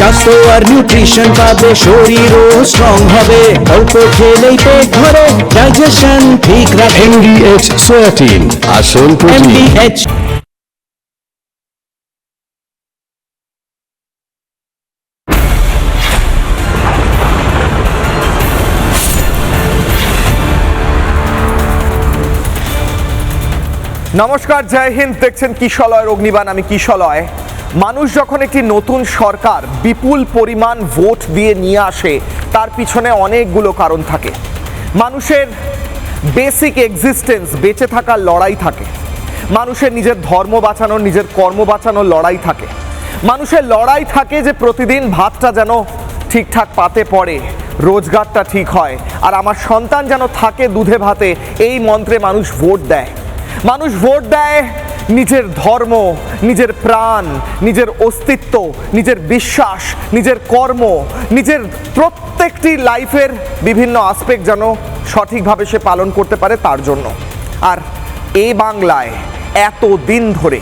স্বাস্থ্য আর নিউট্রিশন পাবে, শরীরও স্ট্রং হবে, অল্প খেলেই পেট ভরে, ডাইজেশন ঠিক রাখে। MDH সোয়াটিন, আসল প্রোটিন। MDH। নমস্কার, জয় হিন্দ। দেখছেন কিশলয়ের অগ্নিবাণ, আমি কিশলয়। মানুষ যখন একটি নতুন সরকার বিপুল পরিমাণ ভোট দিয়ে নিয়ে আসে, তার পিছনে অনেকগুলো কারণ থাকে। মানুষের বেসিক এক্সিস্টেন্স, বেঁচে থাকার লড়াই থাকে। মানুষের নিজের ধর্ম বাঁচানোর, নিজের কর্ম বাঁচানোর লড়াই থাকে। মানুষের লড়াই থাকে যে প্রতিদিন ভাতটা যেন ঠিকঠাক পাতে পড়ে, রোজগারটা ঠিক হয়, আর আমার সন্তান যেন থাকে দুধে ভাতে। এই মন্ত্রে মানুষ ভোট দেয়। মানুষ ভোট দেয় নিজের ধর্ম, নিজের প্রাণ, নিজের অস্তিত্ব, নিজের বিশ্বাস, নিজের কর্ম, নিজের প্রত্যেকটি লাইফের বিভিন্ন আসপেক্ট যেন সঠিকভাবে সে পালন করতে পারে, তার জন্য। আর এই বাংলায় এত দিন ধরে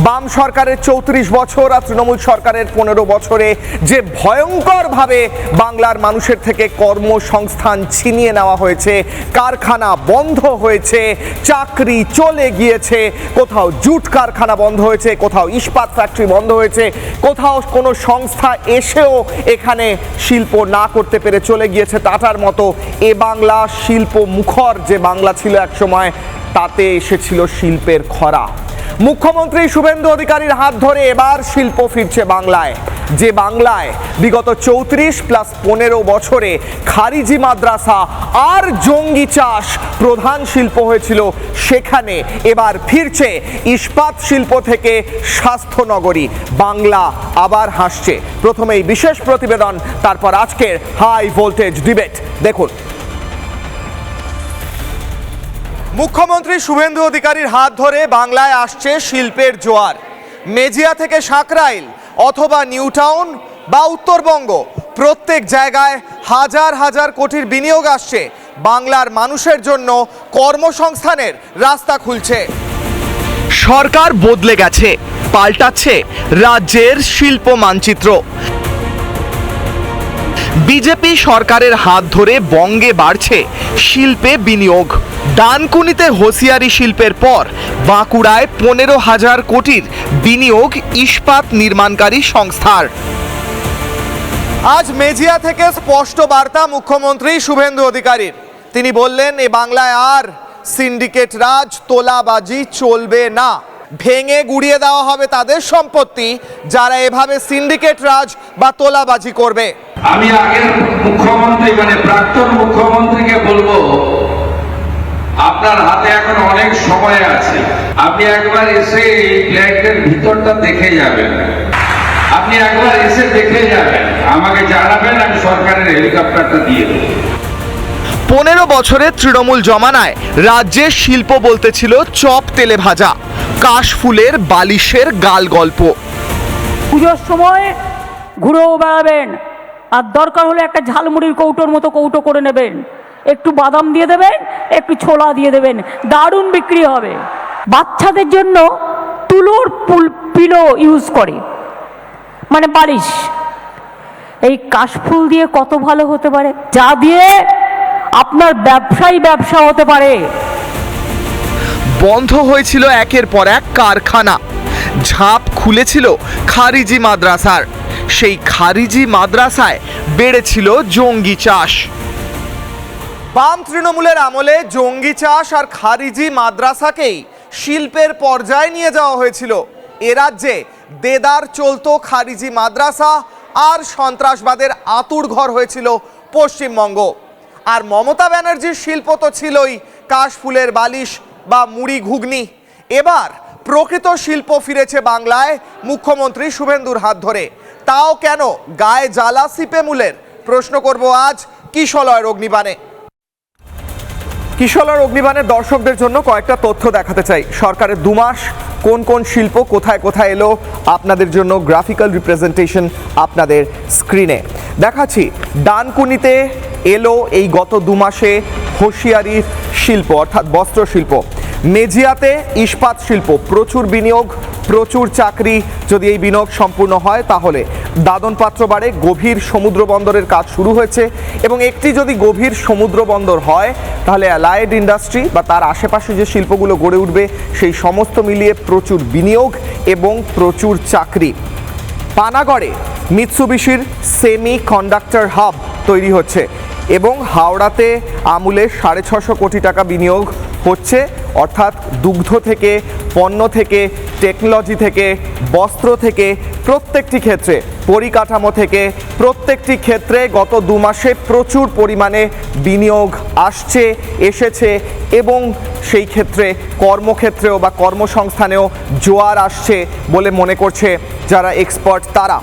বাম সরকারের 34 বছর আর তৃণমূল সরকারের 15 বছরে যে ভয়ঙ্করভাবে বাংলার মানুষের থেকে কর্মসংস্থান ছিনিয়ে নেওয়া হয়েছে, কারখানা বন্ধ হয়েছে, চাকরি চলে গিয়েছে, কোথাও জুট কারখানা বন্ধ হয়েছে, কোথাও ইস্পাত ফ্যাক্টরি বন্ধ হয়েছে, কোথাও কোনো সংস্থা এসেও এখানে শিল্প না করতে পেরে চলে গিয়েছে টাটার মতো। এ বাংলা শিল্প মুখর যে বাংলা ছিল একসময়, তাতে এসেছিল শিল্পের খরা। মুখ্যমন্ত্রী শুভেন্দু অধিকারীর হাত ধরে এবার শিল্প ফিরছে বাংলায়। যে বাংলায় বিগত 34+15 বছরে খারিজি মাদ্রাসা আর জঙ্গি চাষ প্রধান শিল্প হয়েছিল, সেখানে এবার ফিরছে ইস্পাত শিল্প থেকে স্বাস্থ্যনগরী। বাংলা আবার হাসছে। প্রথমেই বিশেষ প্রতিবেদন, তারপর আজকের হাই ভোল্টেজ ডিবেট। দেখুন, মুখ্যমন্ত্রী শুভেন্দু অধিকারীর হাত ধরে বাংলায় আসছে শিল্পের জোয়ার। মেজিয়া থেকে সাঁকরাইল অথবা নিউ টাউন বা উত্তরবঙ্গ, প্রত্যেক জায়গায় হাজার হাজার কোটির বিনিয়োগ আসছে। বাংলার মানুষের জন্য কর্মসংস্থানের রাস্তা খুলছে। সরকার বদলে গেছে, পাল্টাচ্ছে রাজ্যের শিল্প মানচিত্র। বিজেপি সরকারের হাত ধরে বঙ্গে বাড়ছে শিল্পে বিনিয়োগ। ডানকুনিতে হোসিয়ারি শিল্পের পর বাঁকুড়ায় 15,000 কোটির বিনিয়োগ ইস্পাত নির্মাণকারী সংস্থার। আজ মেজিয়া থেকে স্পষ্ট বার্তা মুখ্যমন্ত্রী শুভেন্দু অধিকারীর। তিনি বললেন, এ বাংলায় আর সিন্ডিকেট রাজ, তোলাবাজি চলবে না। ভেঙে গুড়িয়ে দেওয়া হবে তাদের সম্পত্তি যারা এভাবে সিন্ডিকেট রাজ বা তোলাবাজি করবে। আমি আগের মুখ্যমন্ত্রী মানে প্রাক্তন মুখ্যমন্ত্রীকে বলবো, আপনার হাতে এখন অনেক সময় আছে। আপনি একবার এসে এই ফ্ল্যাটের ভিতরটা দেখে যাবেন। আপনি একবার এসে দেখে যাবেন, আমাকে জানাবেন, আমি সরকারের হেলিকপ্টারটা দিয়ে দেব। 15 বছরের তৃণমূল জমানায় রাজ্যে শিল্প বলতে ছিল চপ তেলে ভাজা, কাশফুলের বালিশের গাল গল্প। পুজোর সময় ঘুরেও বেড়াবেন, আর দরকার হলে একটা ঝালমুড়ির কৌটোর মতো কৌটো করে নেবেন, একটু বাদাম দিয়ে দেবেন, একটু ছোলা দিয়ে দেবেন, দারুণ বিক্রি হবে। বাচ্চাদের জন্য তুলোর পিলো ইউজ করে, মানে বালিশ। এই কাশফুল দিয়ে কত ভালো হতে পারে, যা দিয়ে আপনার ব্যবসা হতে পারে। বন্ধ হয়েছিল একের পর এক কারখানা, ঝাঁপ খুলেছিল খারিজি মাদ্রাসার। সেই খারিজি মাদ্রাসায় বেড়েছিল জঙ্গি চাষ। বাম তৃণমূলের আমলে জঙ্গি চাষ আর খারিজি মাদ্রাসাকেই শিল্পের পর্যায়ে নিয়ে যাওয়া হয়েছিল। এ রাজ্যে দেদার চলতো খারিজি মাদ্রাসা আর সন্ত্রাসবাদের আতুর ঘর হয়েছিল পশ্চিমবঙ্গ। আর মমতা ব্যানার্জির শিল্প তো ছিলই কাশফুলের বালিশ বা মুড়ি ঘুগনি। এবার প্রকৃত শিল্প ফিরেছে বাংলায় মুখ্যমন্ত্রী শুভেন্দুর হাত ধরে। তাও কেন গায়ে জ্বালা সিপে মূলের? প্রশ্ন করব আজ কিশলয়ের অগ্নিবাণে। কিশলয়ের অগ্নিবাণের দর্শকদের জন্য কয়েকটা তথ্য দেখাতে চাই। সরকারের 2 মাস কোন কোন শিল্প কোথায় কোথায় এলো, আপনাদের জন্য গ্রাফিক্যাল রিপ্রেজেন্টেশন আপনাদের স্ক্রিনে দেখাচ্ছি। ডানকুনিতে এলো এই গত 2 মাসে হোসিয়ারি শিল্প, অর্থাৎ বস্ত্র শিল্প। মেজিয়াতে ইস্পাত শিল্প, প্রচুর বিনিয়োগ, প্রচুর চাকরি। যদি এই বিনিয়োগ সম্পূর্ণ হয় তাহলে দাদন পাত্রবাড়ে গভীর সমুদ্র বন্দরের কাজ শুরু হয়েছে এবং একটি যদি গভীর সমুদ্র বন্দর হয় তাহলে অ্যালায়েড ইন্ডাস্ট্রি বা তার আশেপাশে যে শিল্পগুলো গড়ে উঠবে সেই সমস্ত মিলিয়ে প্রচুর বিনিয়োগ এবং প্রচুর চাকরি। পানাগড়ে মিৎসুবিশির সেমি কন্ডাক্টর হাব তৈরি হচ্ছে এবং হাওড়াতে আমুলের 650 কোটি টাকা বিনিয়োগ হচ্ছে, অর্থাৎ দুগ্ধ থেকে, পণ্য থেকে, টেকনোলজি থেকে, বস্ত্র থেকে, প্রত্যেকটি ক্ষেত্রে, পরিকাঠামো থেকে, প্রত্যেকটি ক্ষেত্রে গত 2 মাসে প্রচুর পরিমাণে বিনিয়োগ আসছে, এসেছে এবং সেই ক্ষেত্রে কর্মক্ষেত্রেও বা কর্মসংস্থানেও জোয়ার আসছে বলে মনে করছে যারা এক্সপার্ট তারা।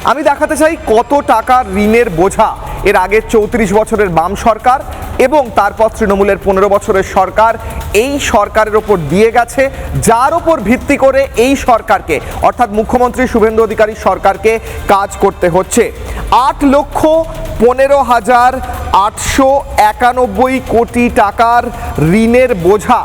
আমি দেখাতে চাই কত টাকার ঋণের বোঝা এর আগে 34 বছরের বাম সরকার এবং তারপর তৃণমূলের 15 বছরের সরকার এই সরকারের ওপর দিয়ে গেছে, যার ওপর ভিত্তি করে এই সরকারকে অর্থাৎ মুখ্যমন্ত্রী শুভেন্দু অধিকারী সরকারকে কাজ করতে হচ্ছে। 8,15,891 কোটি টাকার ঋণের বোঝা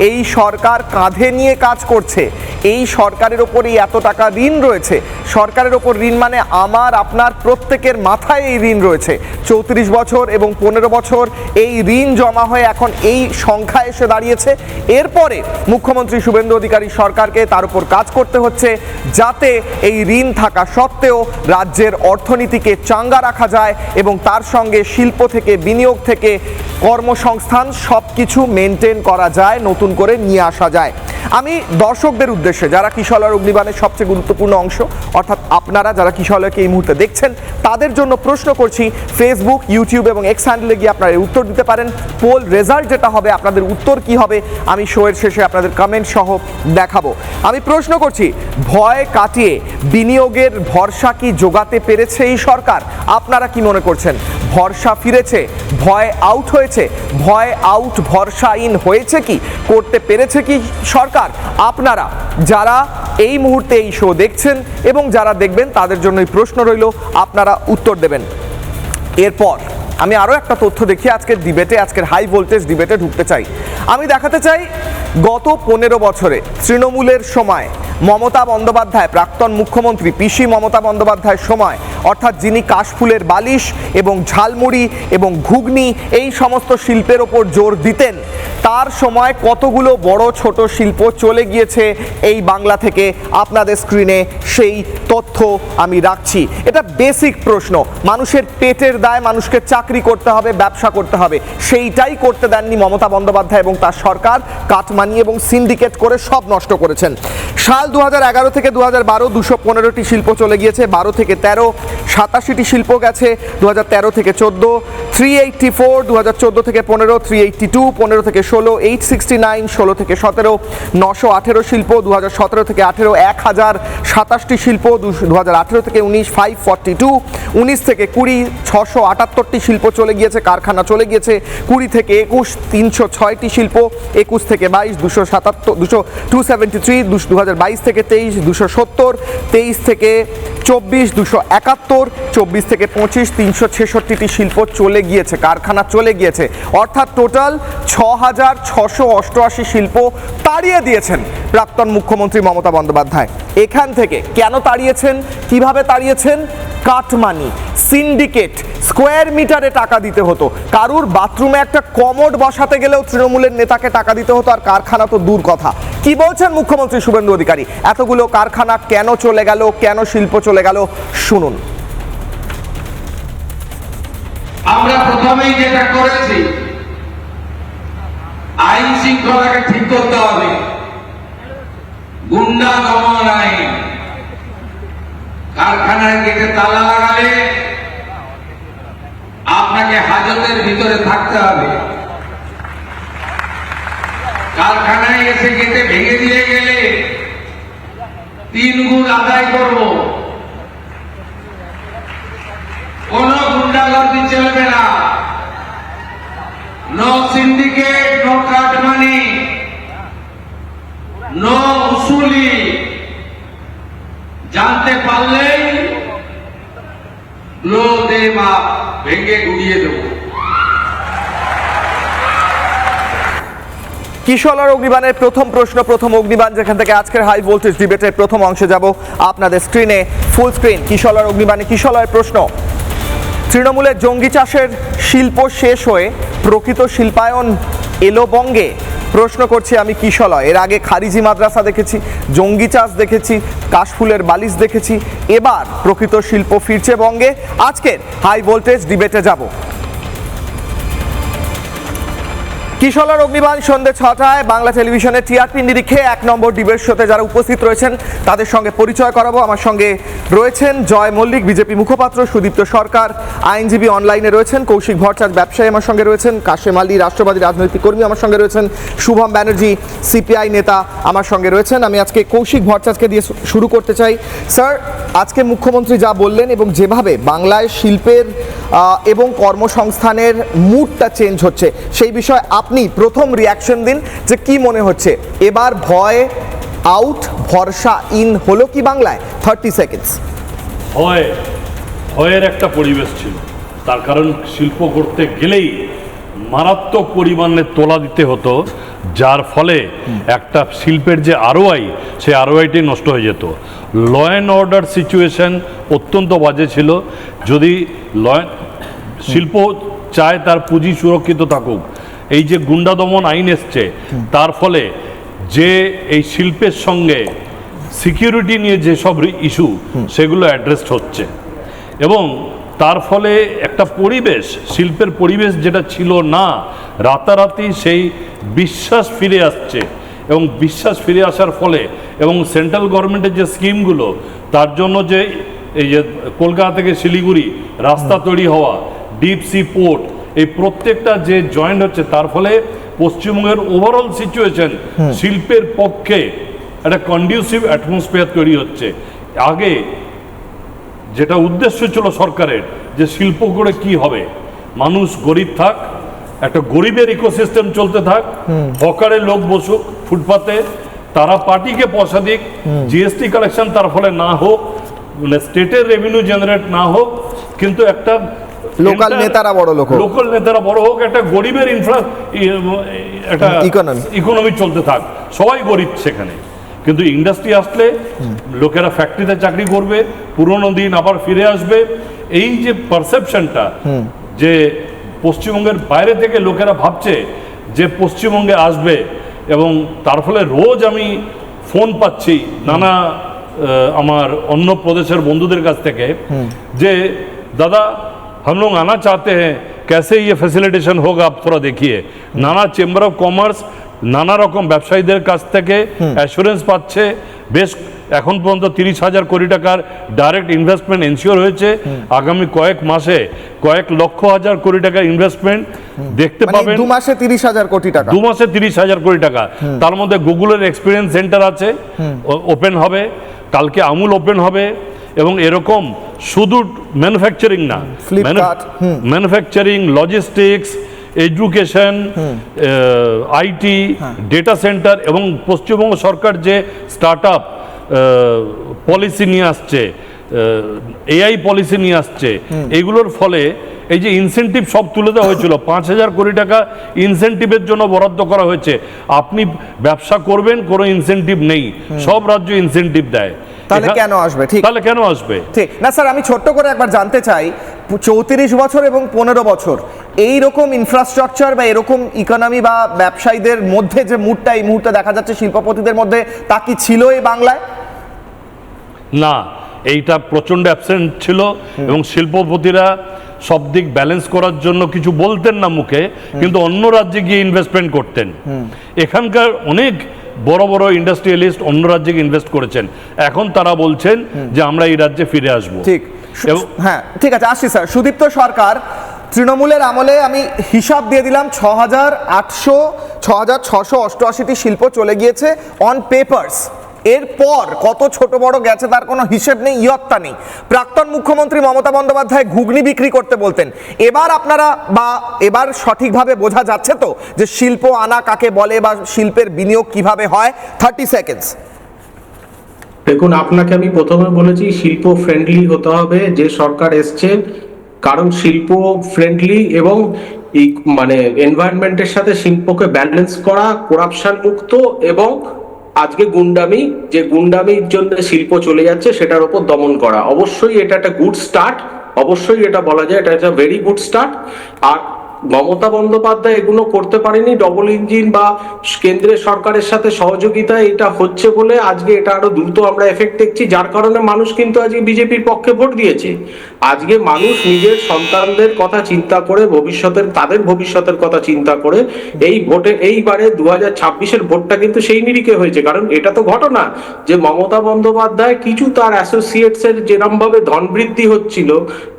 এই সরকার কাঁধে নিয়ে কাজ করছে। এই সরকারের ওপরই এত টাকা ঋণ রয়েছে। সরকারের ওপর ঋণ মানে আমার আপনার প্রত্যেকের মাথায় এই ঋণ রয়েছে। 34 বছর এবং 15 বছর এই ঋণ জমা হয়ে এখন এই সংখ্যা এসে দাঁড়িয়েছে। এরপরে মুখ্যমন্ত্রী শুভেন্দু অধিকারী সরকারকে তার উপর কাজ করতে হচ্ছে যাতে এই ঋণ থাকা সত্ত্বেও রাজ্যের অর্থনীতিকে চাঙ্গা রাখা যায় এবং তার সঙ্গে শিল্প থেকে, বিনিয়োগ থেকে, কর্মসংস্থান সব কিছু মেনটেন করা যায়, নতুন করে নিয়ে আসা যায়। আমি দর্শকদের উদ্দেশ্যে, যারা কিশলয় অগ্নিবাণের সবচেয়ে গুরুত্বপূর্ণ অংশ অর্থাৎ আপনারা যারা কিশলয়কে এই মুহূর্তে দেখছেন, তাদের জন্য প্রশ্ন করছি, ফেসবুক, ইউটিউব এবং এক্স হ্যান্ডেলে গিয়ে আপনারা এই উত্তর দিতে পারেন। পোল রেজাল্ট যেটা হবে, আপনাদের উত্তর কি হবে আমি শোয়ের শেষে আপনাদের কমেন্ট সহ দেখাবো। আমি প্রশ্ন করছি, ভয় কাটিয়ে বিনিয়োগের ভরসা কি জোগাতে পেরেছে এই সরকার? আপনারা কি মনে করছেন? ভরসা ফিরেছে, ভয় আউট হয়েছে, ভয় আউট ভরসা ইন হয়েছে কি, করতে পেরেছে কি সরকার? আপনারা যারা এই মুহূর্তে এই শো দেখছেন এবং যারা দেখবেন তাদের জন্য এই প্রশ্ন রইল, আপনারা উত্তর দেবেন। এরপর আমি আরও একটা তথ্য দেখি আজকের ডিবেটে, আজকের হাই ভোল্টেজ ডিবেটে ঢুকতে চাই। আমি দেখাতে চাই গত 15 বছরে তৃণমূলের সময় মমতা বন্দ্যোপাধ্যায়, প্রাক্তন মুখ্যমন্ত্রী পিসি মমতা বন্দ্যোপাধ্যায়ের সময়, অর্থাৎ যিনি কাশফুলের বালিশ এবং ঝালমুড়ি এবং ঘুগনি এই সমস্ত শিল্পের ওপর জোর দিতেন, তার সময় কতগুলো বড় ছোট শিল্প চলে গিয়েছে এই বাংলা থেকে। আপনাদের স্ক্রিনে সেই তথ্য আমি রাখছি। এটা বেসিক প্রশ্ন। মানুষের পেটের দায়, মানুষকে চাকরি করতে হবে, ব্যবসা করতে হবে, সেইটাই করতে দেননি মমতা বন্দ্যোপাধ্যায় এবং তার সরকার। কাটমানি এবং সিন্ডিকেট করে সব নষ্ট করেছেন। সাল 2011 থেকে 2012 215টি শিল্প চলে গিয়েছে, 12 থেকে 13 87টি শিল্প গেছে, 2013 থেকে 14 384, 2014 থেকে 15 382, 15 থেকে 16 869, 16 থেকে 17 918 শিল্প, 2017 থেকে 18 1027টি শিল্প, 2018 থেকে 19 542, 19 থেকে 20 678টি শিল্প চলে গিয়েছে, কারখানা চলে গিয়েছে, 20 থেকে 21 306টি শিল্প, 21 থেকে 22 273, 2022 থেকে 23 270, 23 থেকে 24 271, 24 থেকে 25 366টি শিল্প চলে গিয়েছে, কারখানা চলে গিয়েছে, অর্থাৎ টোটাল 6688 শিল্প তাড়িয়ে দিয়েছেন প্রাক্তন মুখ্যমন্ত্রী মমতা বন্দ্যোপাধ্যায়। এখান থেকে কেন তাড়িয়েছেন, কিভাবে তাড়িয়েছেন? কাটমানি, সিন্ডিকেট, স্কোয়ার মিটারে টাকা দিতে হতো। কারুর বাথরুমে একটা কমোড বসাতে গেলেও তৃণমূলের নেতাকে টাকা দিতে হতো, আর কারখানা তো দূর কথা। কি বলছেন মুখ্যমন্ত্রী শুভেন্দু অধিকারী? এতগুলো কারখানা কেন চলে গেল, কেন শিল্প চলে গেল, শুনুন। আমরা প্রথমেই যেটা করেছি, আইন শৃঙ্খলাকে ঠিক করতে হবে। গুন্ডা দমন আইন, কারখানার গেটে তালা লাগালে আপনাকে হাজতের ভিতরে থাকতে হবে। কারখানায় এসে গেটে ভেঙে দিয়ে গেলে 3 গুণ আদায় করব। কোন গুন্ডাগর্দি চলবে না। No syndicate, no cut money, no উসুলি। জানতে পারলেই লো দে বা ভেঙে গুড়িয়ে দেব। কিশলয় অগ্নিবাণের প্রথম প্রশ্ন, প্রথম অগ্নিবাণ, যেখান থেকে আজকের হাই ভোল্টেজ ডিবেটের প্রথম অংশে যাব। আপনাদের স্ক্রিনে ফুল স্ক্রিন কিশলয় অগ্নিবাণে কিশলয়ের প্রশ্ন। তৃণমূলের জঙ্গি চাষের শিল্প শেষ হয়ে প্রকৃত শিল্পায়ন এলো বঙ্গে। প্রশ্ন করছি আমি কিশলয়। এর আগে খারিজি মাদ্রাসা দেখেছি, জঙ্গি চাষ দেখেছি, কাশফুলের বালিশ দেখেছি, এবার প্রকৃত শিল্প ফিরছে বঙ্গে। আজকের হাই ভোল্টেজ ডিবেটে যাব। কিশলয় অগ্নিবাণ সন্ধ্যে 6টায় বাংলা টেলিভিশনে টিআরপি নিরিখে 1 নম্বর ডিবেট শোতে যারা উপস্থিত রয়েছেন তাদের সঙ্গে পরিচয় করাবো। আমার সঙ্গে রয়েছেন জয় মল্লিক, বিজেপি মুখপাত্র, সুদীপ্ত সরকার আইনজীবী, অনলাইনে রয়েছেন কৌশিক ভট্টাচার্য ব্যবসায়ী, আমার সঙ্গে রয়েছেন কাশেম আলী রাষ্ট্রবাদী রাজনৈতিক কর্মী, আমার সঙ্গে রয়েছেন শুভম ব্যানার্জি সিপিআই নেতা, আমার সঙ্গে রয়েছেন। আমি আজকে কৌশিক ভট্টাচার্যকে দিয়ে শুরু করতে চাই। স্যার, আজকে মুখ্যমন্ত্রী যা বললেন এবং যেভাবে বাংলায় শিল্পের এবং কর্মসংস্থানের মুডটা চেঞ্জ হচ্ছে, সেই বিষয়ে আপনি প্রথম রিয়াকশন দিন যে কি মনে হচ্ছে, এবার ভয় আউট, ভরসা ইন হলো কি বাংলায়? 30 সেকেন্ডস। ভয়ের একটা পরিবেশ ছিল, তার কারণ শিল্প করতে গেলেই মারাত্মক পরিমাণে তোলা দিতে হতো, যার ফলে একটা শিল্পের যে আরওআই, সেই আরওআইটি নষ্ট হয়ে যেত। ল অ্যান্ড অর্ডার সিচুয়েশন অত্যন্ত বাজে ছিল। যদি শিল্প চায় তার পুঁজি সুরক্ষিত থাকুক, এই যে গুন্ডা দমন আইন এসছে, তার ফলে যে এই শিল্পের সঙ্গে সিকিউরিটি নিয়ে যেসব ইস্যু, সেগুলো অ্যাড্রেসড হচ্ছে এবং তার ফলে একটা পরিবেশ, শিল্পের পরিবেশ যেটা ছিল না, রাতারাতি সেই বিশ্বাস ফিরে আসছে এবং বিশ্বাস ফিরে আসার ফলে এবং সেন্ট্রাল গভর্নমেন্টের যে স্কিমগুলো, তার জন্য যে এই যে কলকাতা থেকে শিলিগুড়ি রাস্তা তৈরি হওয়া, ডিপ সি পোর্ট, এই প্রত্যেকটা যে জয়েন্ট হচ্ছে, তার ফলে পশ্চিমবঙ্গের ওভারঅল সিচুয়েশন শিল্পের পক্ষে একটা কন্ডিউসিভ অ্যাটমসফিয়ার তৈরি হচ্ছে। আগে যেটা উদ্দেশ্য ছিল সরকারের, যে শিল্প করে কি হবে, মানুষ গরিব থাক, একটা গরিবের ইকোসিস্টেম চলতে থাক, হকারে লোক বসুক ফুটপাতে, তারা পার্টিকে পয়সা দিক, জিএসটি কালেকশন তার ফলে না হোক, মানে স্টেটের রেভিনিউ জেনারেট না হোক, কিন্তু একটা লোকাল নেতারা বড় লোক, লোকাল নেতারা বড় হোক, একটা গরিবের একটা ইকোনমি চলতে থাক, সবাই গরিব সেখানে। কিন্তু ইন্ডাস্ট্রি আসলে লোকেরা ফ্যাক্টরিতে চাকরি করবে, পুরনো দিন আবার ফিরে আসবে। এই যে পারসেপশনটা, যে পশ্চিমবঙ্গের বাইরে থেকে লোকেরা ভাবছে যে পশ্চিমবঙ্গে আসবে, এবং তার ফলে রোজ আমি ফোন পাচ্ছি নানা আমার অন্য প্রদেশের বন্ধুদের কাছ থেকে যে দাদা हम लोग आना चाहते हैं, कैसे ये फैसिलिटेशन होगा आप थोड़ा देखिए। नाना চেম্বার অফ কমার্স নানা রকম ব্যবসায়ীদের কাছ থেকে অ্যাসুরেন্স পাচ্ছে। বেশ এখন পর্যন্ত 30,000 কোটি টাকার ডাইরেক্ট ইনভেস্টমেন্ট এনশিওর হয়েছে। আগামী কয়েক মাসে কয়েক লক্ষ হাজার কোটি টাকার ইনভেস্টমেন্ট দেখতে পাবেন। 2 মাসে 30,000 কোটি টাকা, 2 মাসে 30,000 কোটি টাকা। তার মধ্যে গুগলের এক্সপিরিয়েন্স সেন্টার আছে, ওপেন হবে কালকে, আমুল ওপেন হবে। এবং এরকম শুধু ম্যানুফ্যাকচারিং না, manufacturing, logistics, education, IT, data centre, এবং পশ্চিমবঙ্গ সরকার যে স্টার্ট আপ পলিসি নিয়ে আসছে, এআই পলিসি নিয়ে আসছে, এগুলোর ফলে এই যে ইনসেন্টিভ সব তুলে দেওয়া হয়েছিল, 5,000 কোটি টাকা ইনসেন্টিভের জন্য বরাদ্দ করা হয়েছে। আপনি ব্যবসা করবেন, কোনো ইনসেন্টিভ নেই, সব রাজ্য ইনসেন্টিভ দেয়, তাহলে কেন আসবে? ঠিক, তাহলে কেন আসবে? ঠিক না স্যার, আমি ছোট্ট করে একবার জানতে চাই, 34 বছর এবং 15 বছর এই রকম ইনফ্রাস্ট্রাকচার বা এরকম ইকোনমি বা ব্যবসায়ীদের মধ্যে যে মুডটা এই মুহূর্তে দেখা যাচ্ছে শিল্পপতিদের মধ্যে, তা কি ছিল এই বাংলায়? না, এইটা প্রচন্ড অ্যাবসেন্ট ছিল এবং শিল্পপতিরা সব দিক ব্যালেন্স করার জন্য কিছু বলতেন না মুখে, কিন্তু অন্য রাজ্যে গিয়ে ইনভেস্টমেন্ট করতেন। এখানকার অনেক বড় বড় ইন্ডাস্ট্রিয়ালিস্ট অন্য রাজ্যে ইনভেস্ট করেছেন, এখন তারা বলছেন যে আমরা এই রাজ্যে ফিরে আসবো। ঠিক, হ্যাঁ ঠিক আছে, আসছি স্যার। সুদীপ্ত সরকার, তৃণমূলের আমলে আমি হিসাব দিয়ে দিলাম 6,688টি শিল্প চলে গিয়েছে অন পেপারস। এরপর কত ছোট বড় গেছে তার কোনো হিসেব নেই, ইয়ত্তা নেই। প্রাক্তন মুখ্যমন্ত্রী মমতা বন্দ্যোপাধ্যায় ঘুগনি বিক্রি করতে বলতেন। এবার আপনারা বা এবার সঠিকভাবে বোঝা যাচ্ছে তো যে শিল্প আনা কাকে বলে বা শিল্পের বিনিয়োগ কিভাবে হয়? 30 সেকেন্ডস। দেখুন, আপনাকে আমি প্রথমে বলেছি শিল্প ফ্রেন্ডলি হতে হবে যে সরকার এসছে, কারণ শিল্প ফ্রেন্ডলি এবং এই মানে এনভায়রনমেন্টের সাথে শিল্পকে ব্যালেন্স করা, করাপশন মুক্ত এবং আজকে যে গুন্ডামির জন্য শিল্প চলে যাচ্ছে সেটার উপর দমন করা। অবশ্যই এটা একটা গুড স্টার্ট, অবশ্যই এটা বলা যায় এটা একটা ভেরি গুড স্টার্ট। আর মমতা বন্দ্যোপাধ্যায় এগুলো করতে পারেনি, ডবল ইঞ্জিন বা কেন্দ্রের সরকারের সাথে সহযোগিতা এটা হচ্ছে বলে আজকে এটা আরো দ্রুত আমরা এফেক্ট দেখছি, যার কারণে মানুষ কিন্তু আজকে বিজেপির পক্ষে ভোট দিয়েছে। আজকে মানুষ নিজের সন্তানদের কথা চিন্তা করে তাদের ভবিষ্যতের কথা চিন্তা করে এই ভোটে এইবারে 2026-এর ভোটটা কিন্তু সেই নিরিখে হয়েছে। কারণ এটা তো ঘটনা যে মমতা বন্দ্যোপাধ্যায় কিছু তার অ্যাসোসিয়েটস এর যেরকম ভাবে ধন বৃদ্ধি হচ্ছিল,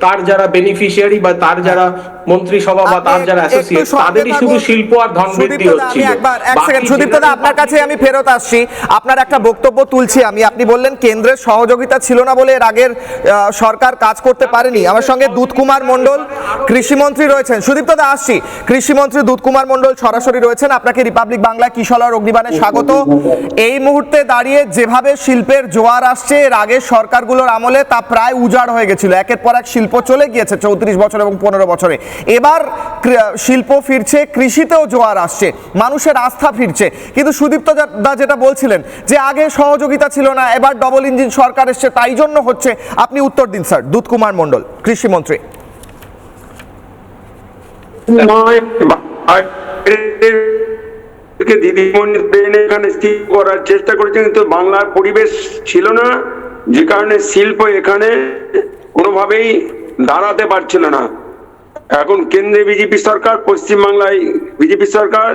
তার যারা বেনিফিশিয়ারি বা তার যারা মন্ত্রিসভা বা তার যারা অ্যাসোসিয়েট তাদেরই শুধু শিল্প আর ধন বৃদ্ধি হচ্ছিল। এক সেকেন্ড সুদীপ্ত দা, আপনার কাছে আমি ফেরত আসছি। আপনার একটা বক্তব্য তুলছি আমি। আপনি বললেন কেন্দ্রের সহযোগিতা ছিল না বলে এর আগের সরকার কাজ করতে পারেনি। আমার সঙ্গে দুধকুমার মণ্ডল কৃষিমন্ত্রী রয়েছেন। সুদীপ্ত দা আসছি, কৃষিমন্ত্রী দুধকুমার মণ্ডল সরাসরি রয়েছেন। আপনাকে রিপাবলিক বাংলা কিশলয় অগ্নিবাণে স্বাগত। এই মুহূর্তে দাঁড়িয়ে যেভাবে শিল্পের জোয়ার আসছে, এর আগের সরকারগুলোর আমলে তা প্রায় উজাড় হয়ে গেছিল। একের পর এক শিল্প চলে গিয়েছে 34 বছর এবং 15 বছরে। এবার শিল্প ফিরছে, কৃষিতেও জোয়ার আসছে, মানুষের আস্থা ফিরছে। কিন্তু সুদীপ্ত দা যেটা বলছিলেন যে আগে সহযোগিতা ছিল না, এবার ডবল ইঞ্জিন সরকার এসছে তাই জন্য হচ্ছে, আপনি উত্তর দিন স্যার। দুধকুমার মণ্ডল কৃষিমন্ত্রী। দিদিমণি এখানে স্থির করার চেষ্টা করেছে, কিন্তু বাংলার পরিবেশ ছিল না, যে কারণে শিল্প এখানে কোনোভাবেই দাঁড়াতে পারছিল না। এখন কেন্দ্রে বিজেপি সরকার, পশ্চিমবাংলায় বিজেপি সরকার,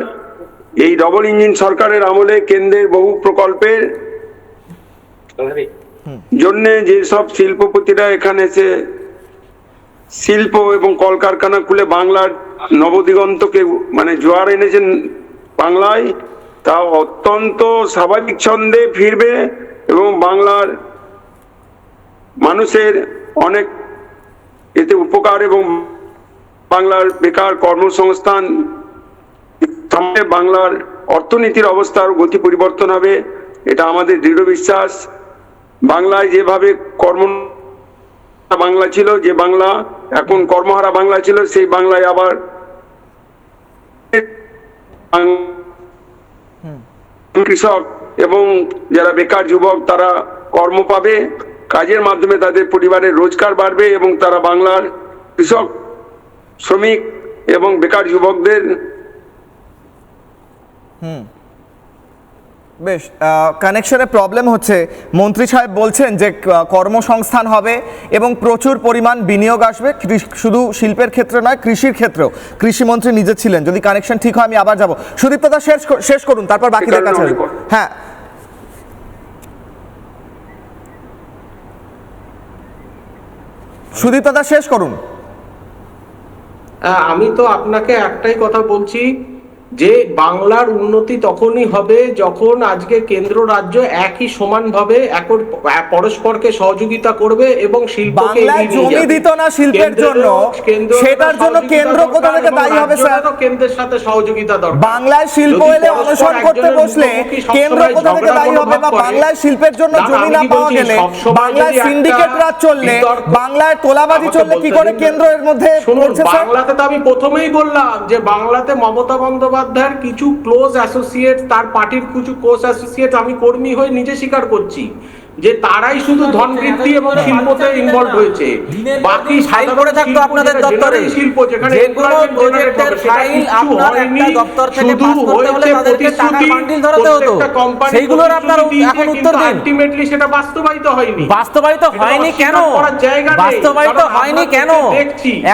এই ডবল ইঞ্জিন সরকারের আমলে কেন্দ্রের বহু প্রকল্পের জন্য যেসব শিল্পপতিরা এখানে এসে শিল্প এবং কলকারখানা খুলে বাংলার নবদিগন্তকে মানে জোয়ার এনেছেন বাংলায়, তা অত্যন্ত স্বাভাবিক ছন্দে ফিরবে এবং বাংলার মানুষের অনেক এতে উপকার এবং বাংলার বেকার কর্মসংস্থান সামনে বাংলার অর্থনীতির অবস্থার গতি পরিবর্তন হবে, এটা আমাদের দৃঢ় বিশ্বাস। বাংলায় যেভাবে বাংলা ছিল, যে বাংলা এখন কর্মহারা বাংলা ছিল, সেই বাংলায় আবার কৃষক এবং যারা বেকার যুবক তারা কর্ম পাবে, কাজের মাধ্যমে তাদের পরিবারের রোজগার বাড়বে এবং তারা বাংলার কৃষক, শ্রমিক এবং বেকার যুবকদের বেশ কানেকশনে প্রবলেম হচ্ছে। মন্ত্রী সাহেব বলছেন যে কর্মসংস্থান হবে এবং প্রচুর পরিমাণ বিনিয়োগ আসবে, শুধু শিল্পের ক্ষেত্রে নয় কৃষির ক্ষেত্রেও। কৃষিমন্ত্রী নিজে ছিলেন। যদি কানেকশন ঠিক হয় আমি আবার যাব। সুদীপ্ত দা শেষ করুন, তারপর বাকিদের কাছে আসবো। হ্যাঁ সুদীপ্ত দা শেষ করুন। আমি তো আপনাকে একটাই কথা বলছি যে বাংলার উন্নতি তখনই হবে যখন আজকে কেন্দ্র রাজ্য একই সমানভাবে পরস্পরকে সহযোগিতা করবে এবং শিল্পকে বাংলায় জমি দিত না শিল্পের জন্য, সেটার জন্য কেন্দ্র কোথা থেকে দায়ী হবে স্যার? কেন্দ্রের সাথে সহযোগিতা দরকার। বাংলায় শিল্প এলে অনশন করতে বসলে কেন্দ্র কোথা থেকে দায়ী হবে? বা বাংলায় শিল্পের জন্য জমি না পাওয়া গেলে, বাংলায় সিন্ডিকেট রাজ চললে, বাংলায় তোলাবাজি চললে কি করে কেন্দ্র এর মধ্যে পড়ছে স্যার? বাংলাতে তো আমি প্রথমেই বললাম যে বাংলাতে মমতা বন্দ্যোপাধ্যায়ের কিছু ক্লোজ অ্যাসোসিয়েট, তার পার্টির কিছু ক্লোজ অ্যাসোসিয়েট, আমি কর্মী হয়ে নিজে স্বীকার করছি যে তারাই শুধু ধন বৃদ্ধি এবং শিল্পতে ইনভলভ হয়েছে। বাকি ফাইল করে থাকতো আপনাদের দপ্তরে, শিল্প যেখানে যে কোনো প্রজেক্টের ফাইল আপনার একটা দপ্তর থেকে পাস করতে হলে তাদেরকে টাকার বান্ডিল ধরাতে হতো, সেইগুলোর আপনারা এখন উত্তর দিন। আলটিমেটলি সেটা বাস্তবায়িত হয়নি। বাস্তবায়িত হয়নি কেন? বাস্তবায়িত হয়নি কেন?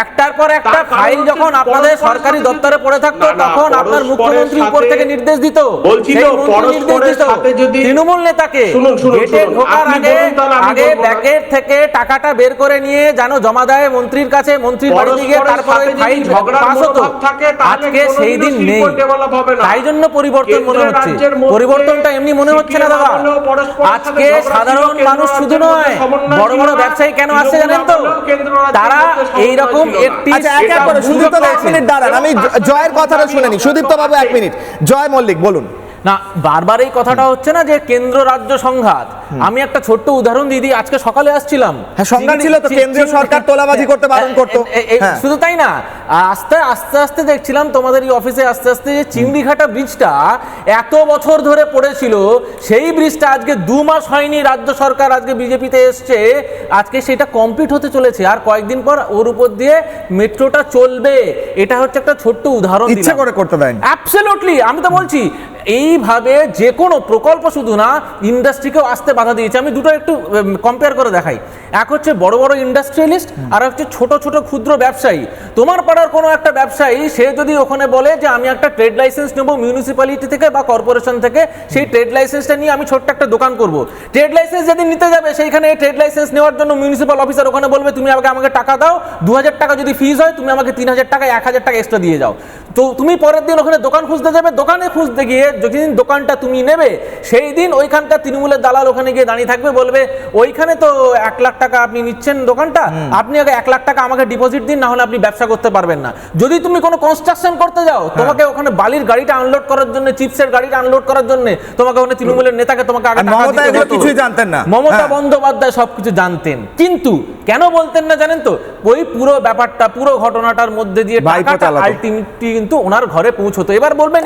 একটার পর একটা ফাইল যখন আপনাদের সরকারি দপ্তরে পড়ে থাকতো তখন আপনার মুখ্যমন্ত্রী উপর থেকে নির্দেশ দিত, বলছিল পরস্পরের সাথে যদি তৃণমূল নেতাকে গেটে ঢোকার আগে ব্যাকেট থেকে টাকাটা বের করে নিয়ে যেন জমা দেয় মন্ত্রীর কাছে, মন্ত্রীর বাড়িতে গিয়ে তারপরে ফাইল পাস হতো। আজকে সেই দিন নেই, তাই জন্য পরিবর্তন মনে হচ্ছে। পরিবর্তনটা এমনি মনে হচ্ছে না দাদা। আজকে সাধারণ মানুষ শুধু নয়, বড় বড় ব্যবসায়ী কেন আসছে জানেন তো? তারা এইরকম একটি এক এক করে সুদীপ্ত দা 1 মিনিট দাঁড়ান, আমি জয়ের কথাটা শুনে নি। সুদীপ্ত বাবু 1 মিনিট। জয় মল্লিক বলুন। না, বারবার এই কথাটা হচ্ছে না যে কেন্দ্র রাজ্য সংঘাত। আমি একটা ছোট্ট উদাহরণ দিদি, আজকে সকালে আসছিলাম, হ্যাঁ, সংঘাত ছিল তো, কেন্দ্রীয় সরকার তোলাবাজি করতে বারণ করতো। হ্যাঁ। শুধু তাই না, আস্তে আস্তে দেখছিলাম তোমাদের এই অফিসে আস্তে আস্তে যে চিংড়িঘাটা ব্রিজটা এত বছর ধরে পড়েছিল, সেই ব্রিজটা আজকে 2 মাস হয়নি, রাজ্য সরকার আজকে বিজেপিতে এসছে, আজকে সেটা কমপ্লিট হতে চলেছে, আর কয়েকদিন পর ওর উপর দিয়ে মেট্রোটা চলবে। এটা হচ্ছে একটা ছোট্ট উদাহরণ, ইচ্ছে করে করতে দেয়নি। অ্যাবসলিউটলি, আমি তো বলছি এইভাবে যে কোনো প্রকল্প শুধু না, ইন্ডাস্ট্রিকেও আসতে বাধা দিয়েছে। আমি দুটো একটু কম্পেয়ার করে দেখাই। এক হচ্ছে বড় বড় ইন্ডাস্ট্রিয়ালিস্ট, আর হচ্ছে ছোট ছোট ক্ষুদ্র ব্যবসায়ী। তোমার পাড়ার কোনো একটা ব্যবসায়ী, সে যদি ওখানে বলে যে আমি একটা ট্রেড লাইসেন্স নেবো মিউনিসিপ্যালিটি থেকে বা কর্পোরেশন থেকে, সেই ট্রেড লাইসেন্সটা নিয়ে আমি ছোট্ট একটা দোকান করব। ট্রেড লাইসেন্স যেদিন নিতে যাবে, সেইখানে ট্রেড লাইসেন্স নেওয়ার জন্য মিউনিসিপ্যাল অফিসার ওখানে বলবে তুমি আমাকে টাকা দাও, 2000 টাকা যদি ফিজ হয়, তুমি আমাকে 3000 টাকা 1000 টাকা এক্সট্রা দিয়ে যাও। তো তুমি পরের দিন ওখানে দোকান খুঁজতে যাবে, দোকানে খুঁজতে গিয়ে যেদিন দোকানটা তুমি নেবে, সেই দিন ওইখানকার তৃণমূলের দালাল ওখানে গিয়ে দাঁড়িয়ে থাকবে, বলবে ওইখানে তো 1 লাখ টাকা আপনি নিচ্ছেন দোকানটা, আপনি আগে 1 লাখ টাকা আমাকে ডিপোজিট দিন, না হলে আপনি ব্যবসা করতে পারবেন না। যদি তুমি কোনো কনস্ট্রাকশন করতে যাও, তোমাকে ওখানে বালির গাড়িটা আনলোড করার জন্য, চিপসের গাড়িটা আনলোড করার জন্য তোমাকে ওখানে তৃণমূলের নেতাকে তোমাকে আগে টাকা দিতে হতো। কিছুই জানতেন না, মমতা বন্দ্যোপাধ্যায় সবকিছু জানতেন, কিন্তু কেন বলতেন না জানেন তো? ওই পুরো ব্যাপারটা, পুরো ঘটনাটার মধ্যে দিয়ে টাকাটা আলটিমেটলি কিন্তু ওনার ঘরে পৌঁছতো। এবার বলবেন